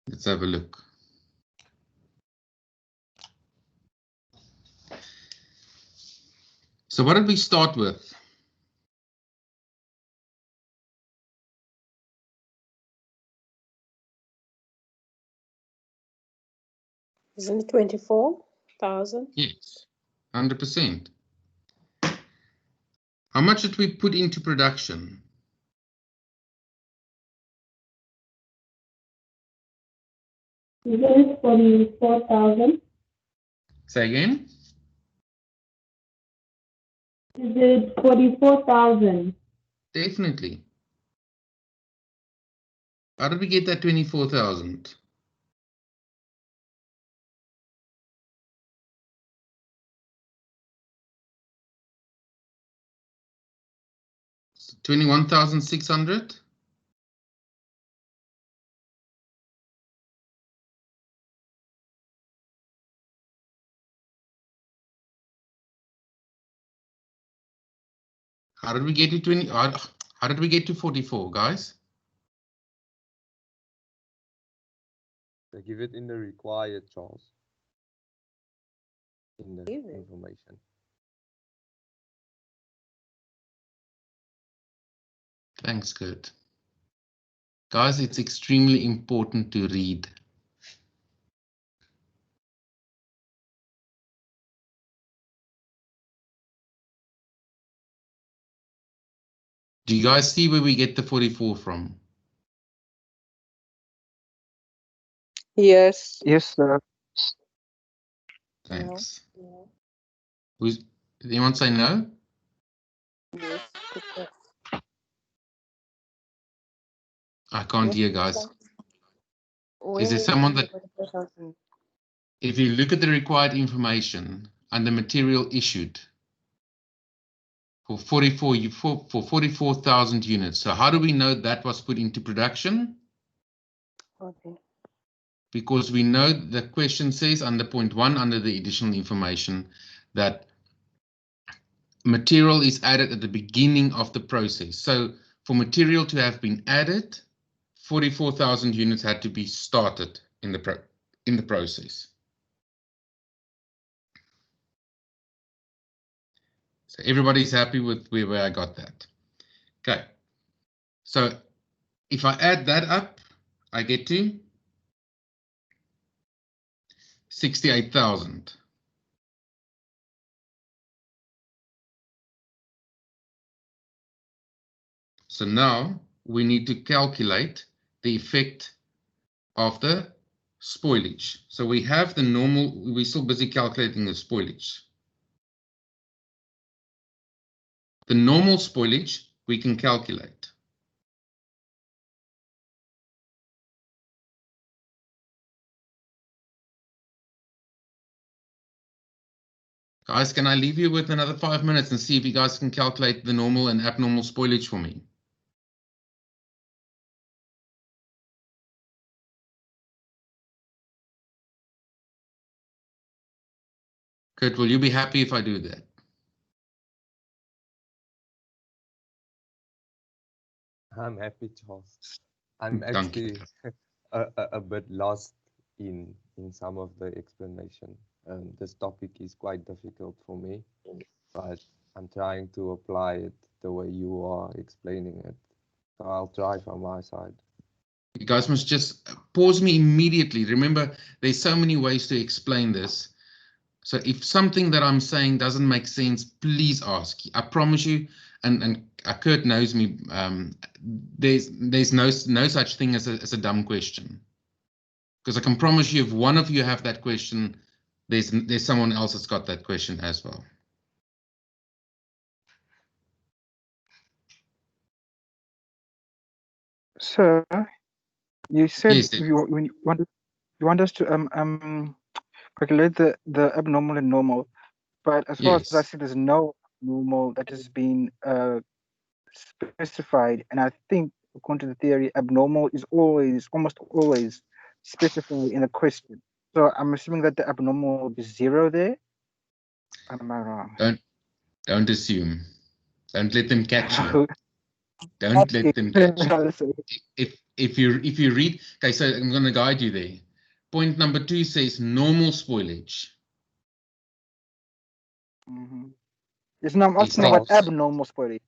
Let's have a look. So what did we start with? Isn't it 24,000? Yes, 100%. How much did we put into production? Is it 44,000? Say again? Is it 44,000? Definitely. How did we get that 24,000? So 21,600? How did we get to 20? How did we get to 44, guys? They give it in the required, Charles. In the Give it. information. Thanks, Kurt. Guys, it's extremely important to read. Do you guys see where we get the 44 from? Yes. Yes, sir. Thanks. Yeah. Did anyone say no? Yes. I can't hear, guys. Is there Where someone that, 44,000? if you look at the required information and the material issued for 44,000 units, so how do we know that was put into production? Okay. Because we know the question says under point 1, under the additional information, that material is added at the beginning of the process. So for material to have been added, 44,000 units had to be started in the process. So everybody's happy with where I got that. Okay. So if I add that up, I get to 68,000. So now we need to calculate the effect of the spoilage. So we have the normal, we're still busy calculating the spoilage. The normal spoilage we can calculate. Guys, can I leave you with another 5 minutes and see if you guys can calculate the normal and abnormal spoilage for me? Kurt, will you be happy if I do that? I'm happy, Charles. I'm Thank you. actually a bit lost in some of the explanation. This topic is quite difficult for me, but I'm trying to apply it the way you are explaining it. So I'll try from my side. You guys must just pause me immediately. Remember, there's so many ways to explain this. So if something that I'm saying doesn't make sense, please ask. I promise you, and Kurt knows me, there's no such thing as a dumb question. Because I can promise you, if one of you have that question, there's someone else that's got that question as well. Sir, you said Yes, you want us to calculate the abnormal and normal, but as far as I yes. see, there's no normal that has been specified, and I think according to the theory, abnormal is almost always specified in a question. So I'm assuming that the abnormal will be 0 there. Am I wrong? Don't assume. Don't let them catch you. Don't let them catch you. If you read, okay, so I'm going to guide you there. Point number 2 says normal spoilage. Yes, no, I'm asking about abnormal spoilage.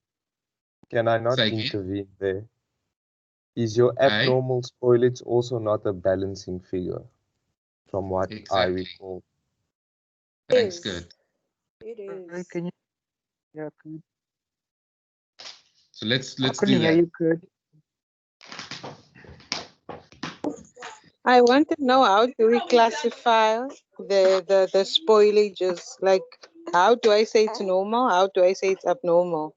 Can I not intervene there? Is your abnormal spoilage also not a balancing figure, from what I recall? Thanks, good. It is. Can you? Yeah, good. So let's I do couldn't hear that. you good. I want to know how do we classify the spoilages? Like, how do I say it's normal? How do I say it's abnormal?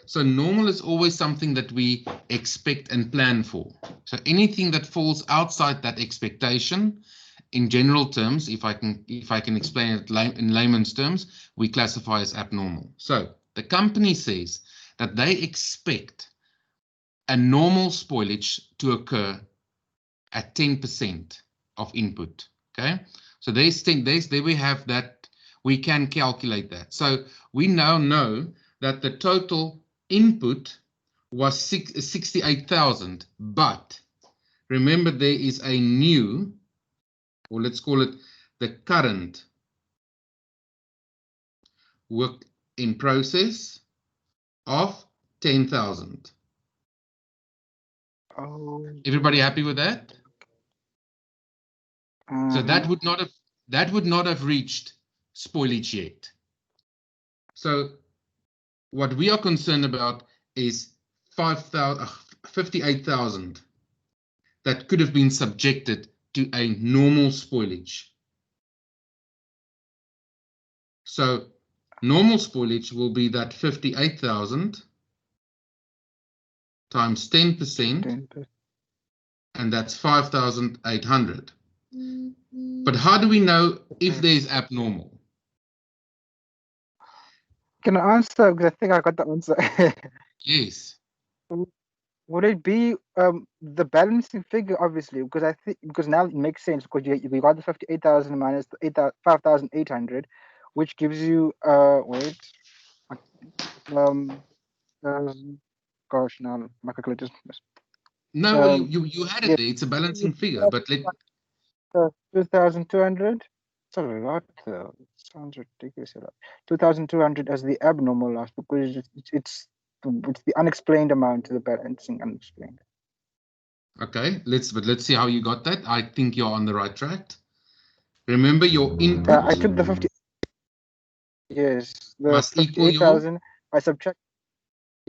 So normal is always something that we expect and plan for. So anything that falls outside that expectation, in general terms, if I can explain it in layman's terms, we classify as abnormal. So the company says that they expect a normal spoilage to occur at 10% of input. Okay, so there we have that. We can calculate that. So we now know that the total input was 68,000, but remember there is a new, or let's call it the current work in process of 10,000. Oh. Everybody happy with that? So that would not have reached spoilage yet. So what we are concerned about is 58,000 that could have been subjected to a normal spoilage. So normal spoilage will be that 58,000 times 10%, and that's 5,800. But how do we know if there's abnormal? Can I answer? Because I think I got the answer. Yes. Would it be the balancing figure? Obviously, because now it makes sense, because you got the 58,000 minus the 5,800, which gives you gosh, now my calculator's No, you had it there. It's a balancing figure, but let 2,200. It's a lot, though. It sounds ridiculous. 2,200 as the abnormal loss, because it's the unexplained amount to the balancing unexplained. Okay, let's see how you got that. I think you're on the right track. Remember your input. I took the 50. Yes, the must equal your 58,000. I subtract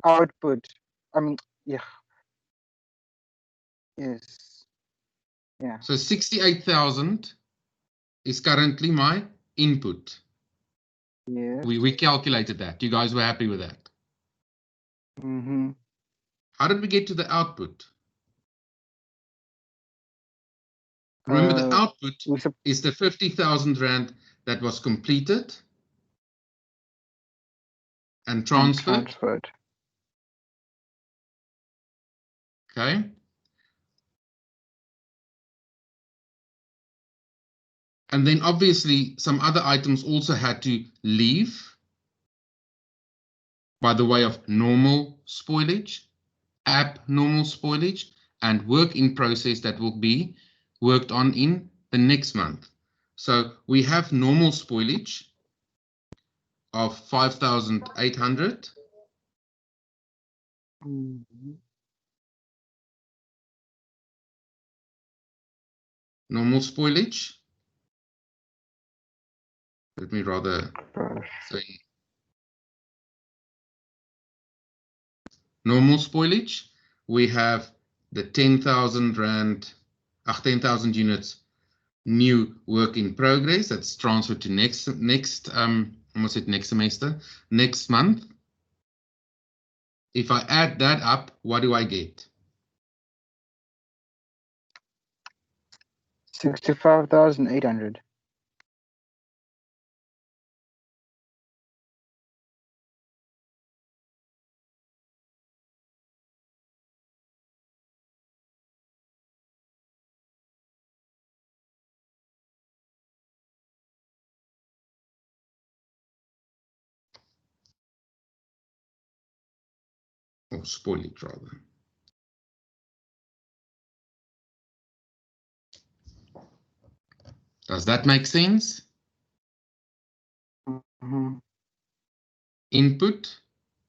output. I mean, yeah. Yes. Yeah. So 68,000 is currently my input. Yes. We calculated that. You guys were happy with that. How did we get to the output? Remember, the output is the 50,000 Rand that was completed and transferred. Okay. And then obviously some other items also had to leave by the way of normal spoilage, abnormal spoilage, and work in process that will be worked on in the next month. So we have normal spoilage of 5,800. Normal spoilage. Let me rather say normal spoilage. We have the 10,000 Rand, 10,000 units new work in progress that's transferred to next semester, next month. If I add that up, what do I get? 65,800. spoilage rather. Does that make sense? Mhm. Input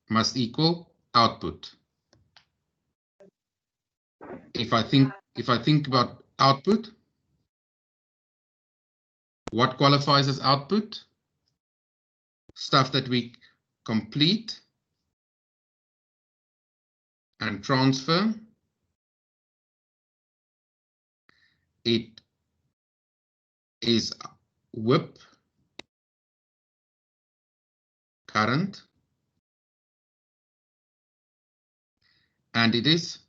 must equal output. If I think about output, what qualifies as output? Stuff that we complete and transfer. It is WIP, current, and it is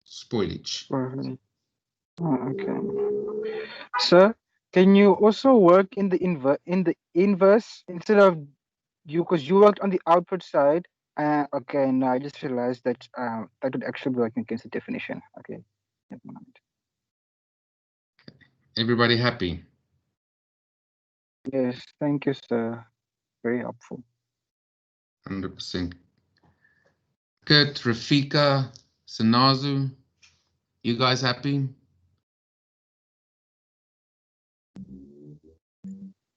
spoilage. Spoilage. Oh, okay. Sir, can you also work in the inverse instead of you, because you worked on the output side? Okay, no, I just realized that that would actually be working against the definition. Okay, never mind. Everybody happy? Yes, thank you, sir. Very helpful. 100%. Kurt, Rafika, Sanazu, you guys happy?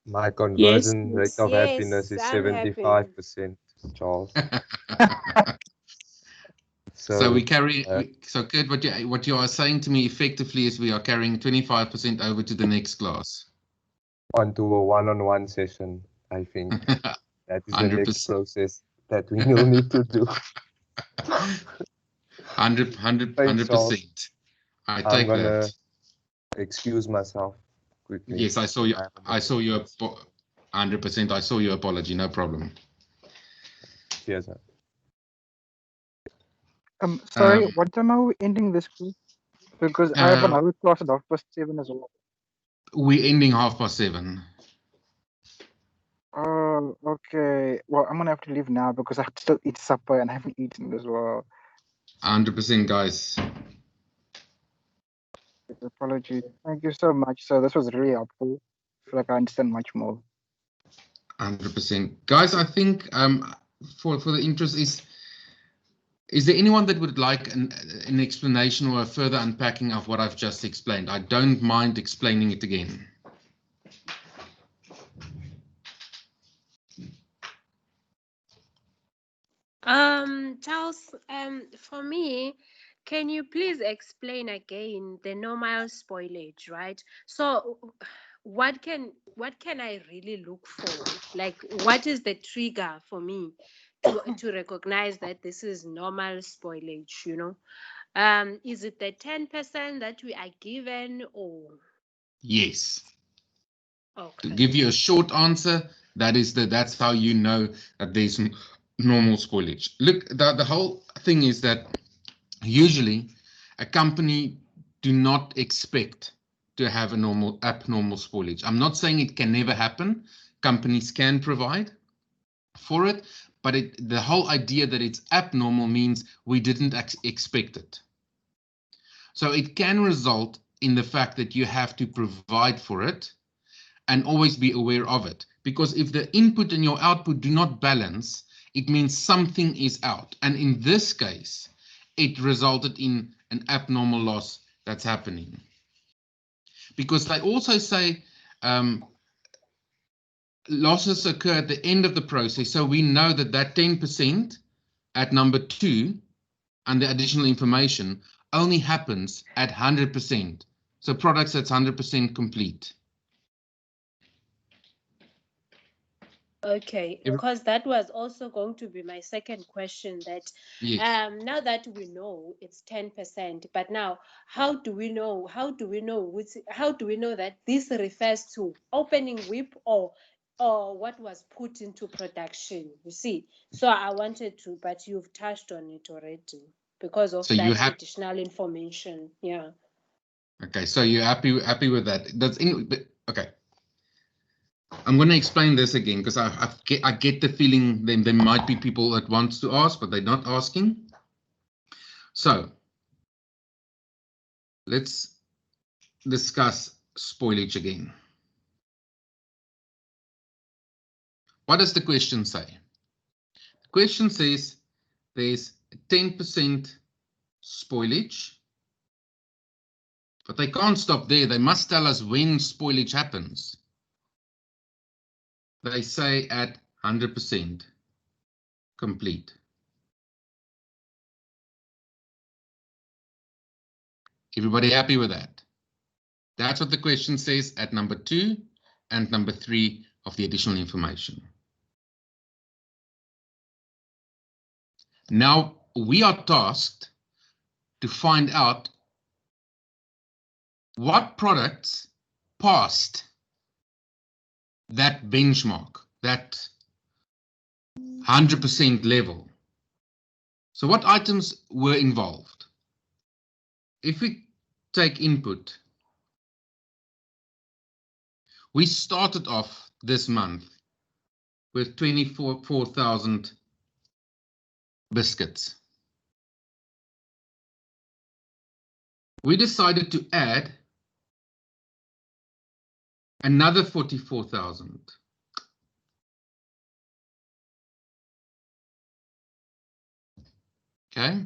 My conversion rate of Yes, happiness is I'm happy. 75%, Charles. So we carry. uh, So Kurt, what you are saying to me effectively is we are carrying 25% over to the next class. onto a one-on-one session, I think. That is the next 100%. process that we will need to do. 100%. I I'm take gonna that. excuse myself quickly. Yes, I saw you. I saw your 100%. I saw your apology. No problem. Cheers. Sorry, what time are we ending this group? Because I have another class at 7:30 as well. We're ending 7:30. Oh, okay. Well, I'm gonna have to leave now because I have to still eat supper and I haven't eaten as well. 100%, guys. Apologies. Thank you so much. So this was really helpful. I feel like I understand much more. 100%, guys. I think for the interest is there anyone that would like an explanation or a further unpacking of what I've just explained? I don't mind explaining it again. Charles, for me, can you please explain again the normal spoilage, right? So what can I really look for? Like, what is the trigger for me to recognize that this is normal spoilage, you know? Is it the 10% that we are given, or? Yes. Okay. To give you a short answer, that's how you know that there's normal spoilage. Look, the whole thing is that usually a company do not expect to have a abnormal spoilage. I'm not saying it can never happen. Companies can provide for it, but the whole idea that it's abnormal means we didn't expect it. So it can result in the fact that you have to provide for it and always be aware of it. Because if the input and your output do not balance, it means something is out. And in this case, it resulted in an abnormal loss that's happening. Because they also say losses occur at the end of the process. So we know that that 10% at number 2 and the additional information only happens at 100%. So products that's 100% complete. Okay, because that was also going to be my second question, that yes. Now that we know it's 10%, but now how do we know that this refers to opening WIP or what was put into production, you see? So I wanted to, but you've touched on it already because of that additional information. Yeah. Okay, so you're happy with that. Okay. I'm going to explain this again because I get the feeling there might be people that wants to ask, but they're not asking. So let's discuss spoilage again. What does the question say? question says there's 10% spoilage, but they can't stop there. They must tell us when spoilage happens. They say at 100% complete. Everybody happy with that? That's what the question says at number 2 and number 3 of the additional information. Now we are tasked to find out what products passed that benchmark, that 100% level. So what items were involved? If we take input, we started off this month with 24,000 biscuits. We decided to add another 44,000. Okay.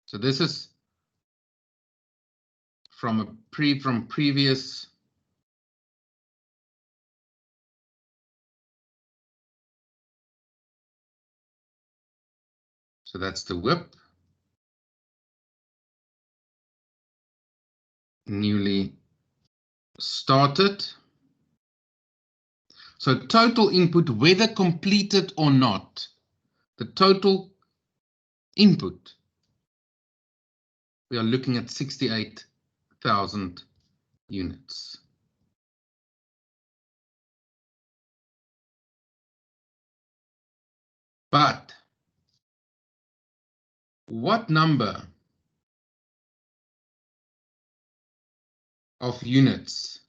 So this is from previous. So that's the WIP. Newly started. So total input, whether completed or not, the total input, we are looking at 68,000 units. But what number of units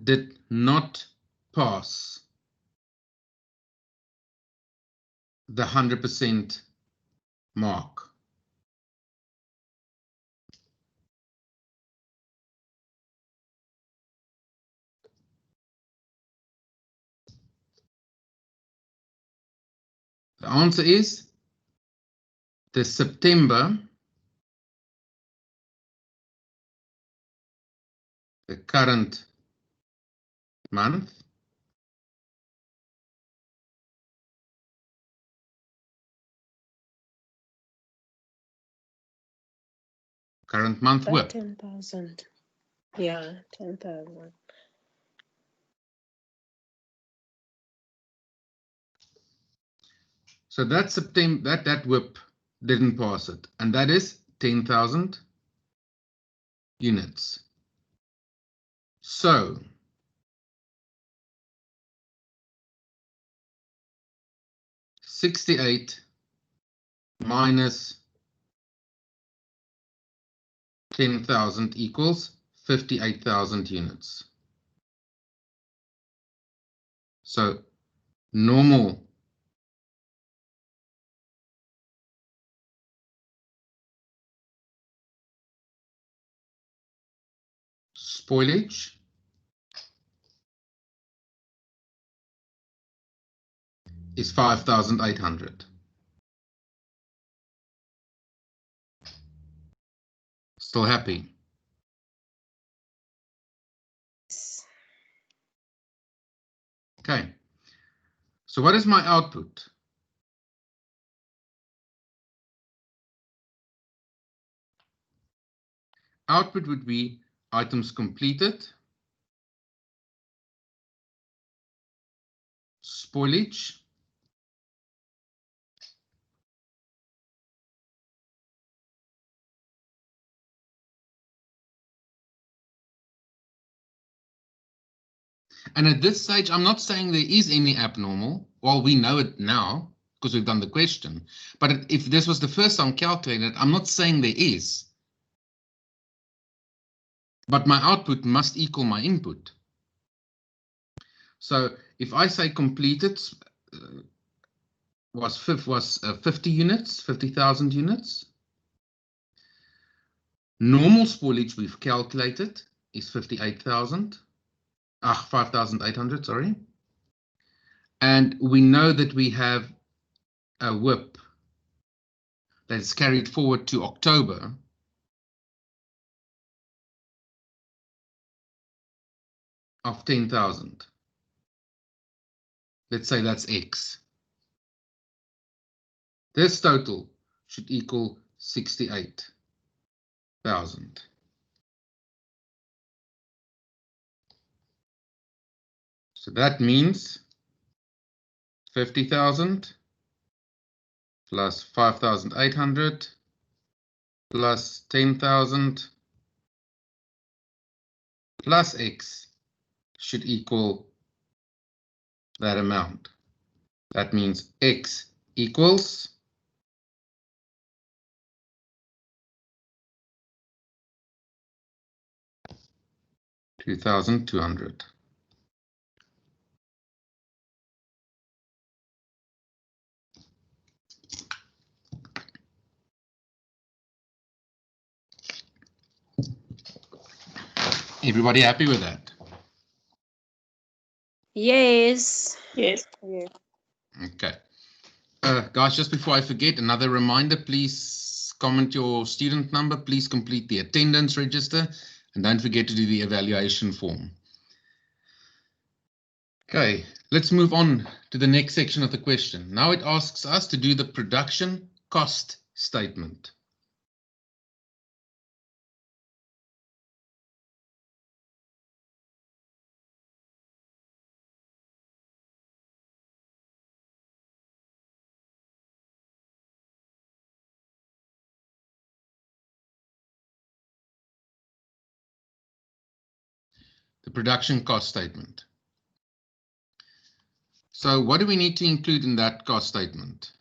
did not pass the 100% mark? The answer is the September, the current month, WIP. 10,000. Yeah, 10,000. So that September, that WIP didn't pass it, and that is 10,000 units. So $68 minus 10,000 equals 58,000 units. So normal spoilage is 5,800. Still happy? Okay. So what is my output? Output would be items completed, spoilage, and at this stage, I'm not saying there is any abnormal. Well, we know it now because we've done the question. But if this was the first time calculated, I'm not saying there is. But my output must equal my input. So if I say completed was 50 units, 50,000 units. Normal spoilage we've calculated is 58,000. 5,800, sorry. And we know that we have a WIP that's carried forward to October of 10,000. Let's say that's X. This total should equal 68,000. So that means 50,000 plus 5,800 plus 10,000 plus X should equal that amount. That means X equals 2,200. Everybody happy with that? Yes. Yes. Yeah. Okay. Guys, just before I forget, another reminder, please comment your student number, please complete the attendance register, and don't forget to do the evaluation form. Okay, let's move on to the next section of the question. Now it asks us to do the production cost statement. The production cost statement. So what do we need to include in that cost statement?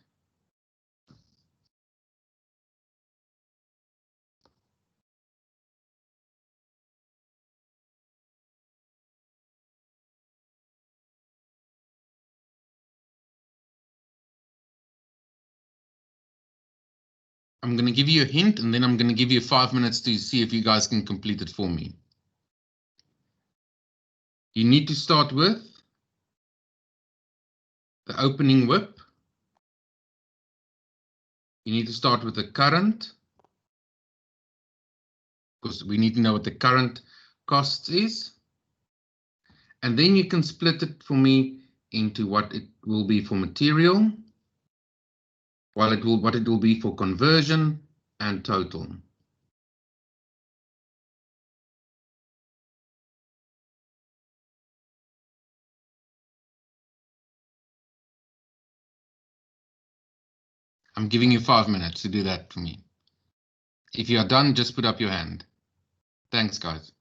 I'm going to give you a hint, and then I'm going to give you 5 minutes to see if you guys can complete it for me. You need to start with the opening WIP. You need to start with the current, because we need to know what the current costs is. And then you can split it for me into what it will be for material, what it will be for conversion and total. I'm giving you 5 minutes to do that for me. If you are done, just put up your hand. Thanks, guys.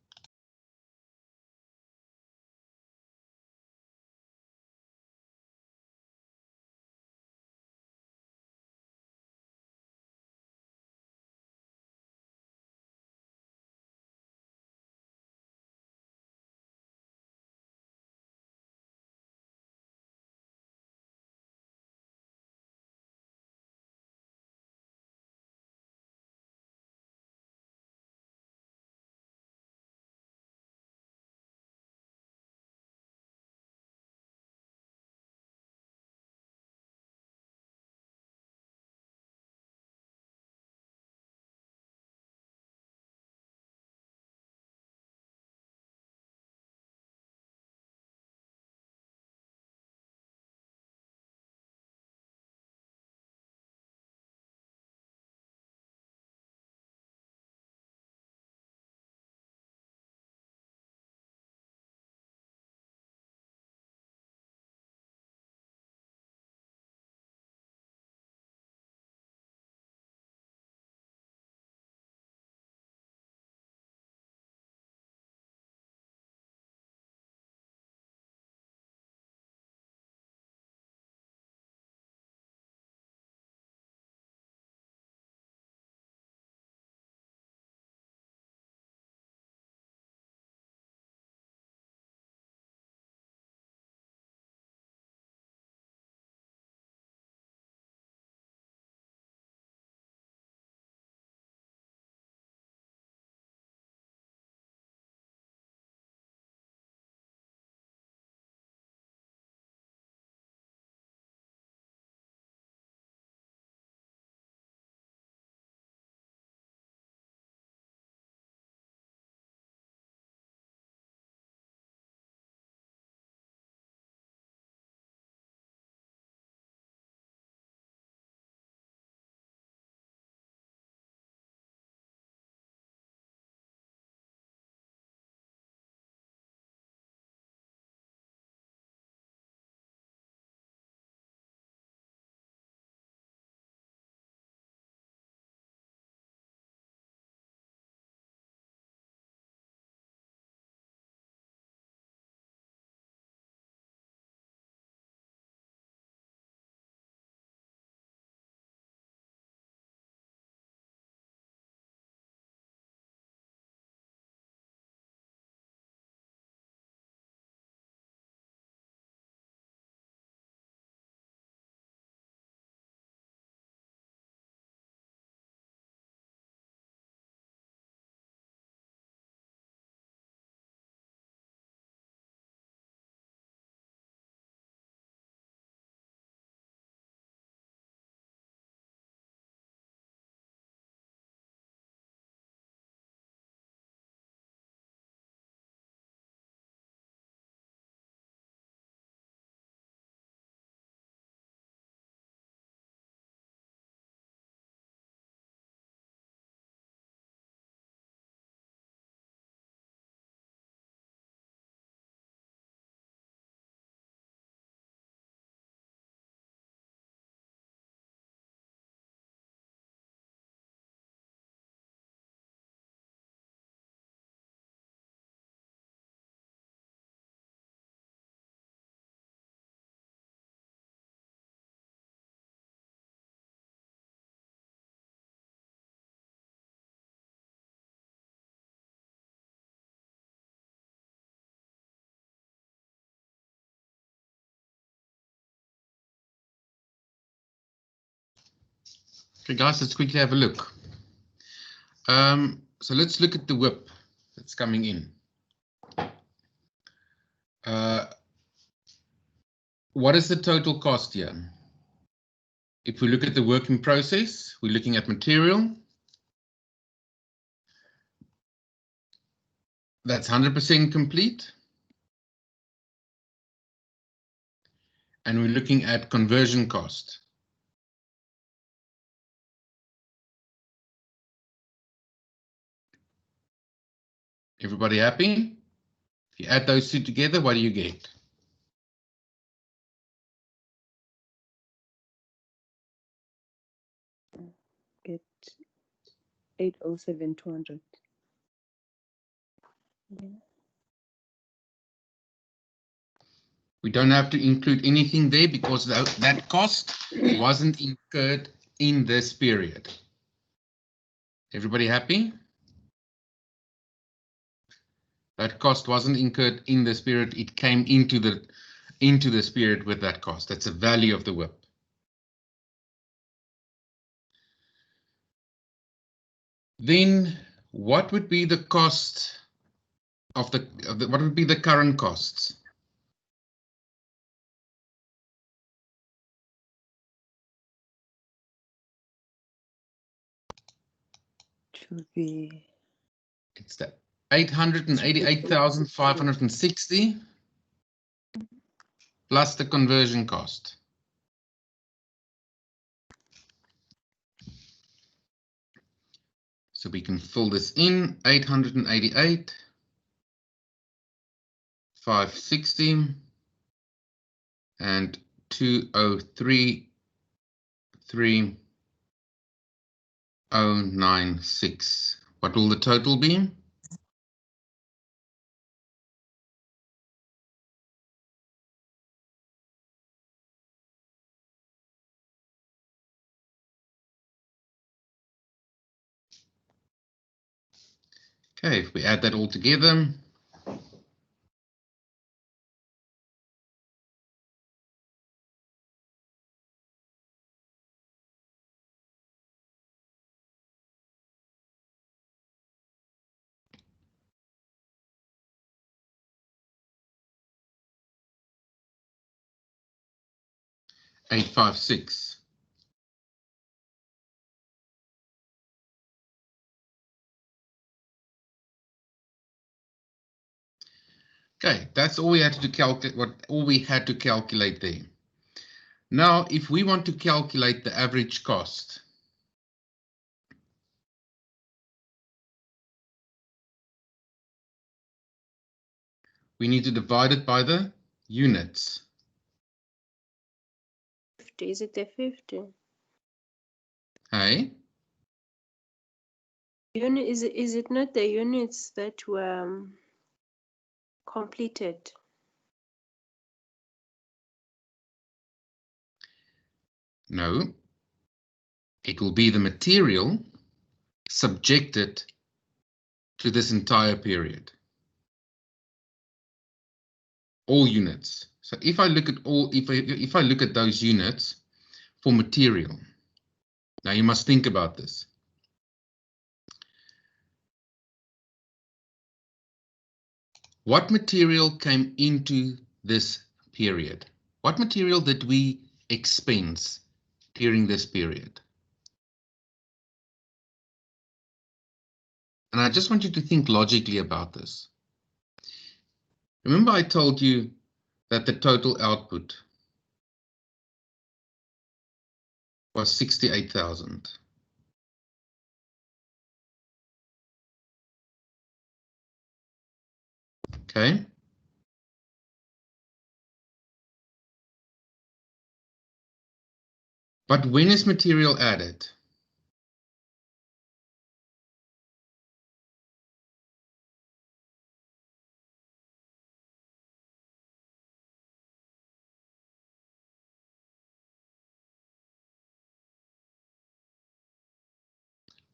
Okay, guys, let's quickly have a look. So let's look at the WIP that's coming in. What is the total cost here? If we look at the work in process, we're looking at material. That's 100% complete. And we're looking at conversion cost. Everybody happy? If you add those two together, what do you get? Get 807,200. Yeah. We don't have to include anything there because that cost wasn't incurred in this period. Everybody happy? That cost wasn't incurred in this period. It came into this period with that cost. That's the value of the WIP. Then what would be the cost of what would be the current costs? Should be. It's the 888,560 plus the conversion cost. So we can fill this in 888,560 and 203,396. What will the total be? Okay, if we add that all together, $856. Okay, that's all we had to calculate. All we had to calculate there. Now, if we want to calculate the average cost, we need to divide it by the units. 50, is it the 50? Hey, Is it not the units that were completed? no, it will be the material subjected to this entire period. All units. So if I look at if I look at those units for material, now you must think about this. What material came into this period? What material did we expense during this period? And I just want you to think logically about this. Remember I told you that the total output was 68,000. Okay. But when is material added?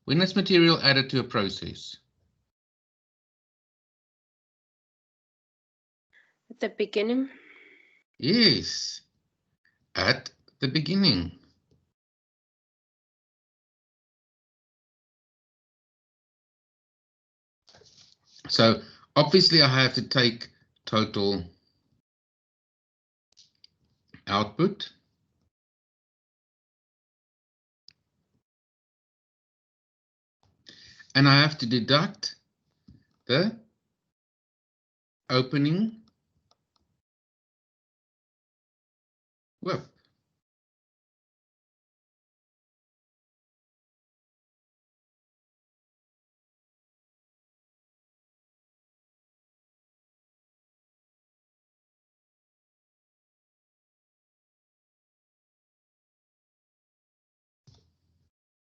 When is material added to a process? At the beginning? Yes, at the beginning. So obviously I have to take total output. And I have to deduct the opening WIP.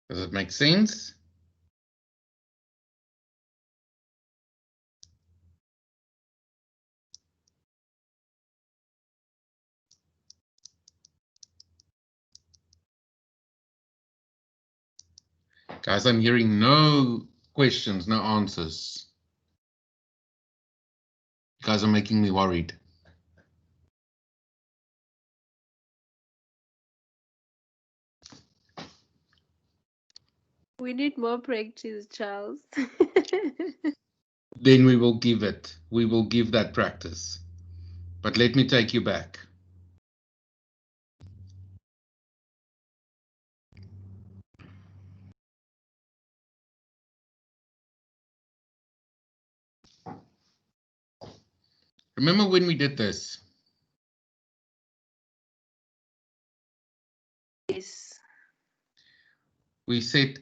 Does it make sense? Guys, I'm hearing no questions, no answers. You guys are making me worried. We need more practice, Charles. Then we will give it. We will give that practice. But let me take you back. Remember when we did this? Yes. We said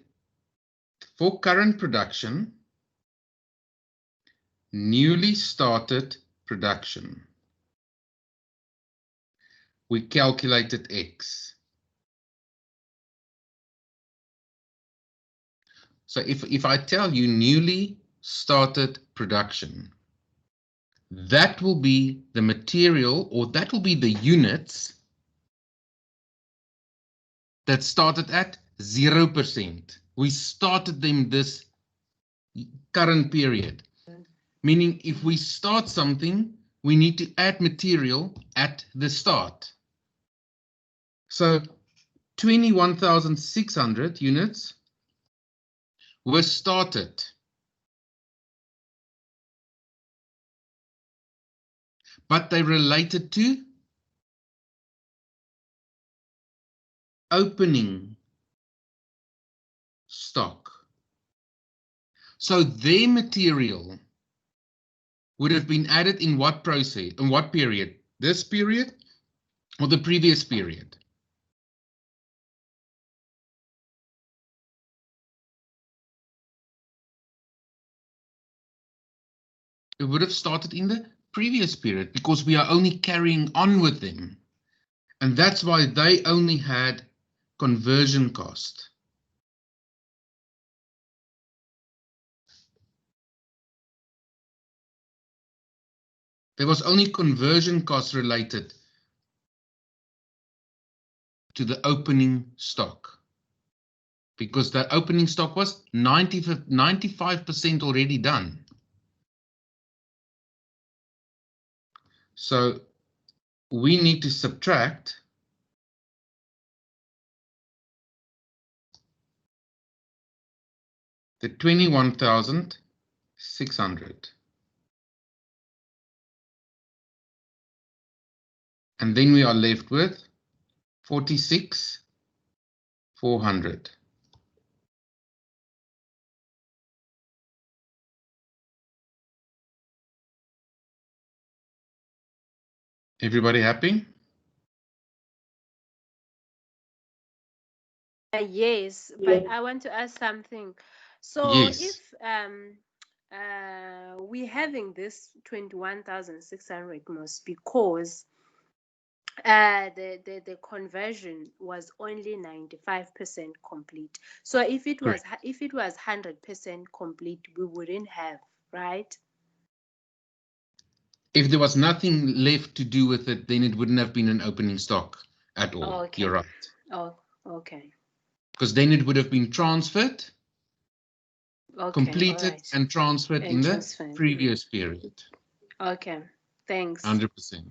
for current production, newly started production, we calculated X. So if I tell you newly started production, that will be the material, or that will be the units that started at 0%. We started them this current period. Meaning if we start something, we need to add material at the start. So 21,600 units were started. But they related to opening stock. So their material would have been added in what process, in what period? This period or the previous period? It would have started in the previous period because we are only carrying on with them. And that's why they only had conversion cost. There was only conversion cost related to the opening stock, because the opening stock was 95% already done. So we need to subtract the 21,600. And then we are left with 46,400. Everybody happy? Yes, but I want to ask something. So Yes. if we're having this 21,600 most because the conversion was only 95% complete. So if it was 100% complete, we wouldn't have, right? If there was nothing left to do with it, then it wouldn't have been an opening stock at all. Okay. You're right. Oh, okay. Because then it would have been transferred, Okay. completed, All right. and transferred And in the transferred. previous period. Okay. Thanks. 100%.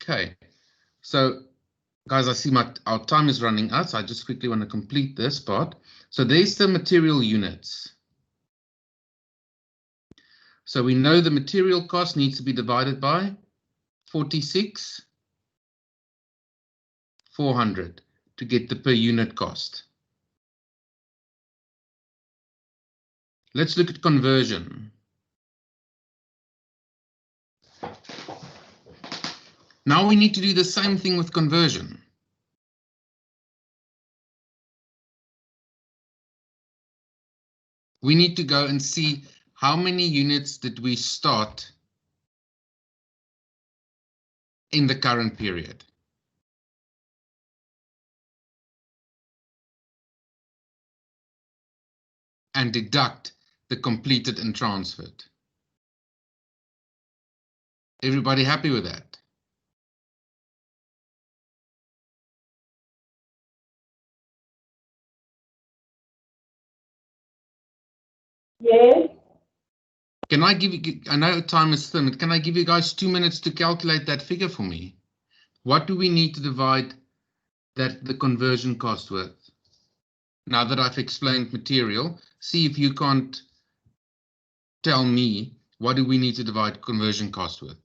Okay. So, guys, I see our time is running out, so I just quickly want to complete this part. So there's the material units. So we know the material cost needs to be divided by 46,400 to get the per unit cost. Let's look at conversion. Now we need to do the same thing with conversion. We need to go and see how many units did we start in the current period. And deduct the completed and transferred. Everybody happy with that? Yes. Can I give you, I know time is thin, can I give you guys 2 minutes to calculate that figure for me? What do we need to divide the conversion cost with? Now that I've explained material, see if you can't tell me what do we need to divide conversion cost with.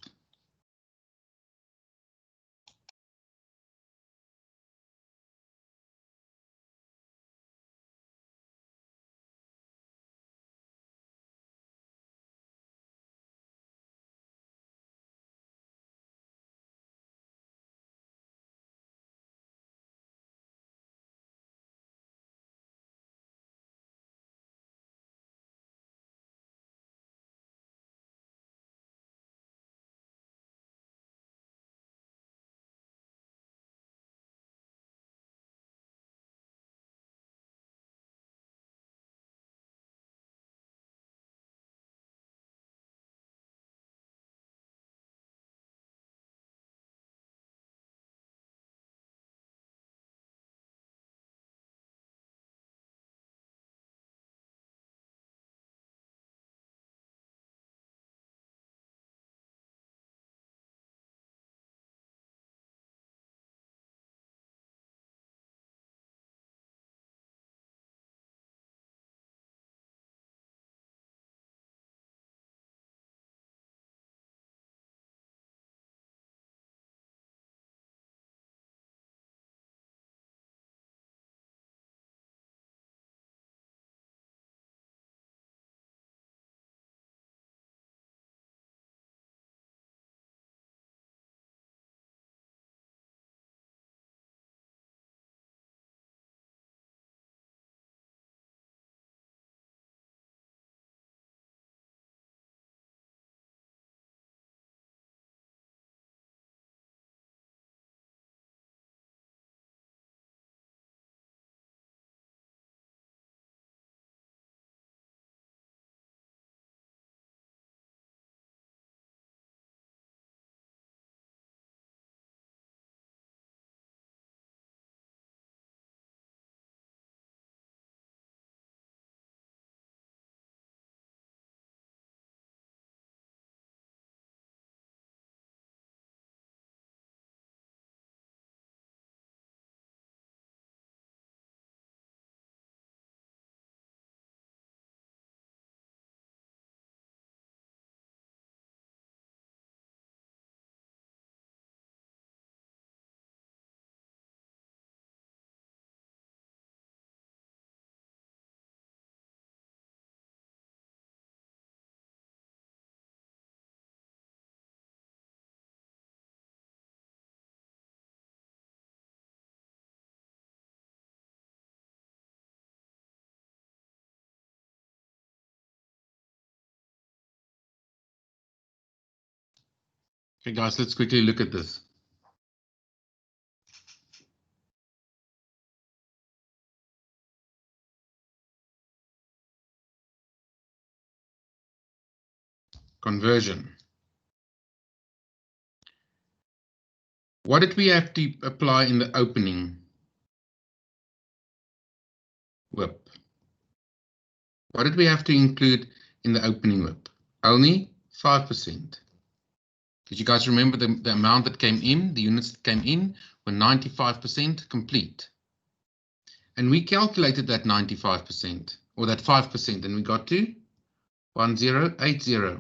Okay, guys, let's quickly look at this. Conversion. What did we have to apply in the opening WIP? What did we have to include in the opening WIP? Only 5%. Did you guys remember the amount that came in, the units that came in were 95% complete? And we calculated that 95% or that 5% and we got to 1080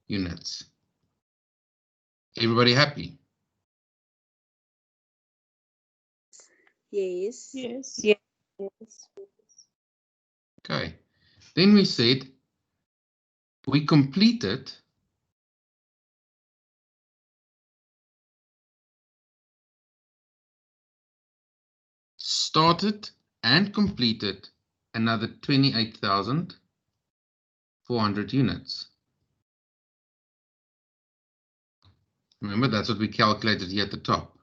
units. Everybody happy? Yes. Yes. Yes. Okay. Then we said we completed started and completed another 28,400 units. Remember, that's what we calculated here at the top.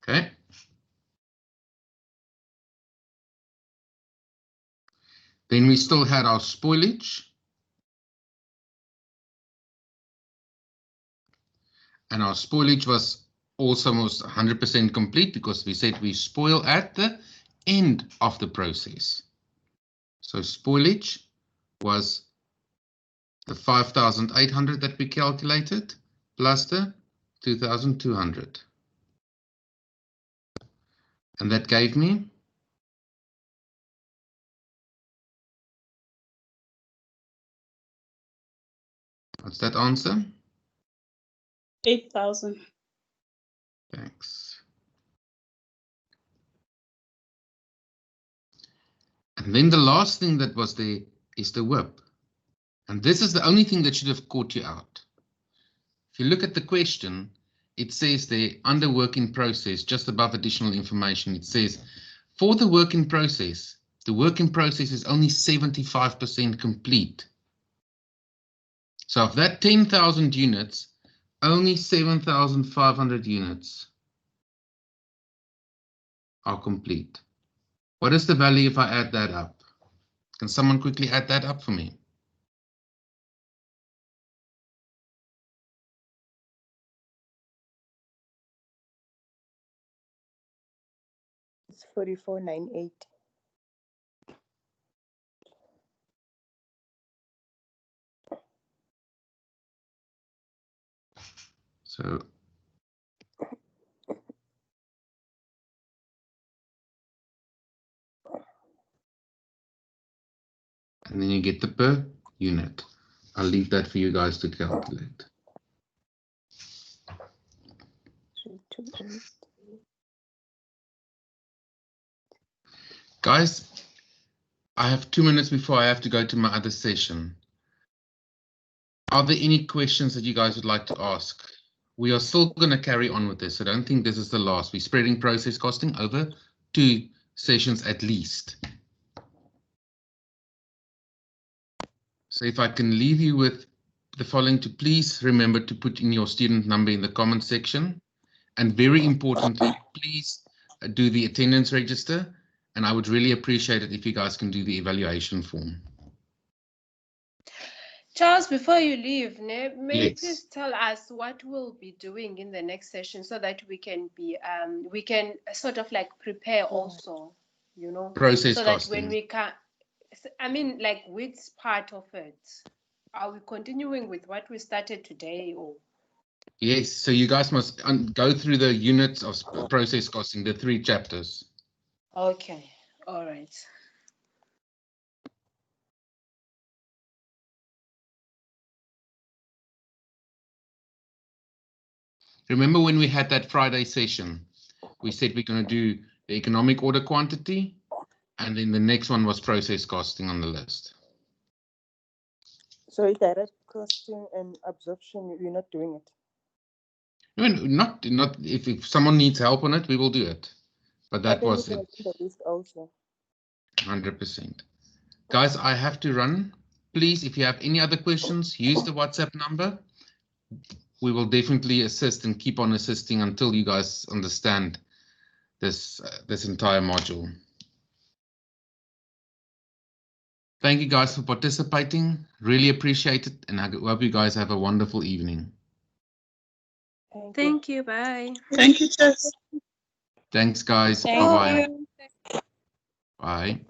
Okay. Then we still had our spoilage. And our spoilage was also almost 100% complete because we said we spoil at the end of the process. So spoilage was the 5,800 that we calculated plus the 2,200. And that gave me what's that answer? 8,000. Thanks. And then the last thing that was there is the WIP. And this is the only thing that should have caught you out. If you look at the question, it says there under work in process, just above additional information, it says for the work in process is only 75% complete. So of that 10,000 units, only 7,500 units are complete. What is the value if I add that up? Can someone quickly add that up for me? It's 4498. So and then you get the per unit. I'll leave that for you guys to calculate. 328. Guys, I have 2 minutes before I have to go to my other session. Are there any questions that you guys would like to ask? We are still going to carry on with this. I don't think this is the last. We're spreading process costing over 2 sessions at least. So if I can leave you with the following, to please remember to put in your student number in the comment section. And very importantly, please do the attendance register. And I would really appreciate it if you guys can do the evaluation form. Charles, before you leave, may you Yes. please tell us what we'll be doing in the next session so that we can sort of like prepare also, you know, Process so that costing. when we can, I mean, like which part of it? Are we continuing with what we started today or? Yes, so you guys must go through the units of process costing, the 3 chapters. Okay, all right. Remember when we had that Friday session, we said we're going to do the economic order quantity, and then the next one was process costing on the list. So direct costing and absorption, you're not doing it. I mean, not if someone needs help on it, we will do it. But that was it. The list also. 100%. Guys, I have to run. Please, if you have any other questions, use the WhatsApp number. We will definitely assist and keep on assisting until you guys understand this entire module. Thank you guys for participating. Really appreciate it, and I hope you guys have a wonderful evening. Thank you. Bye. Thank you, Charles. Thanks, guys. Thank Bye-bye. you. Bye.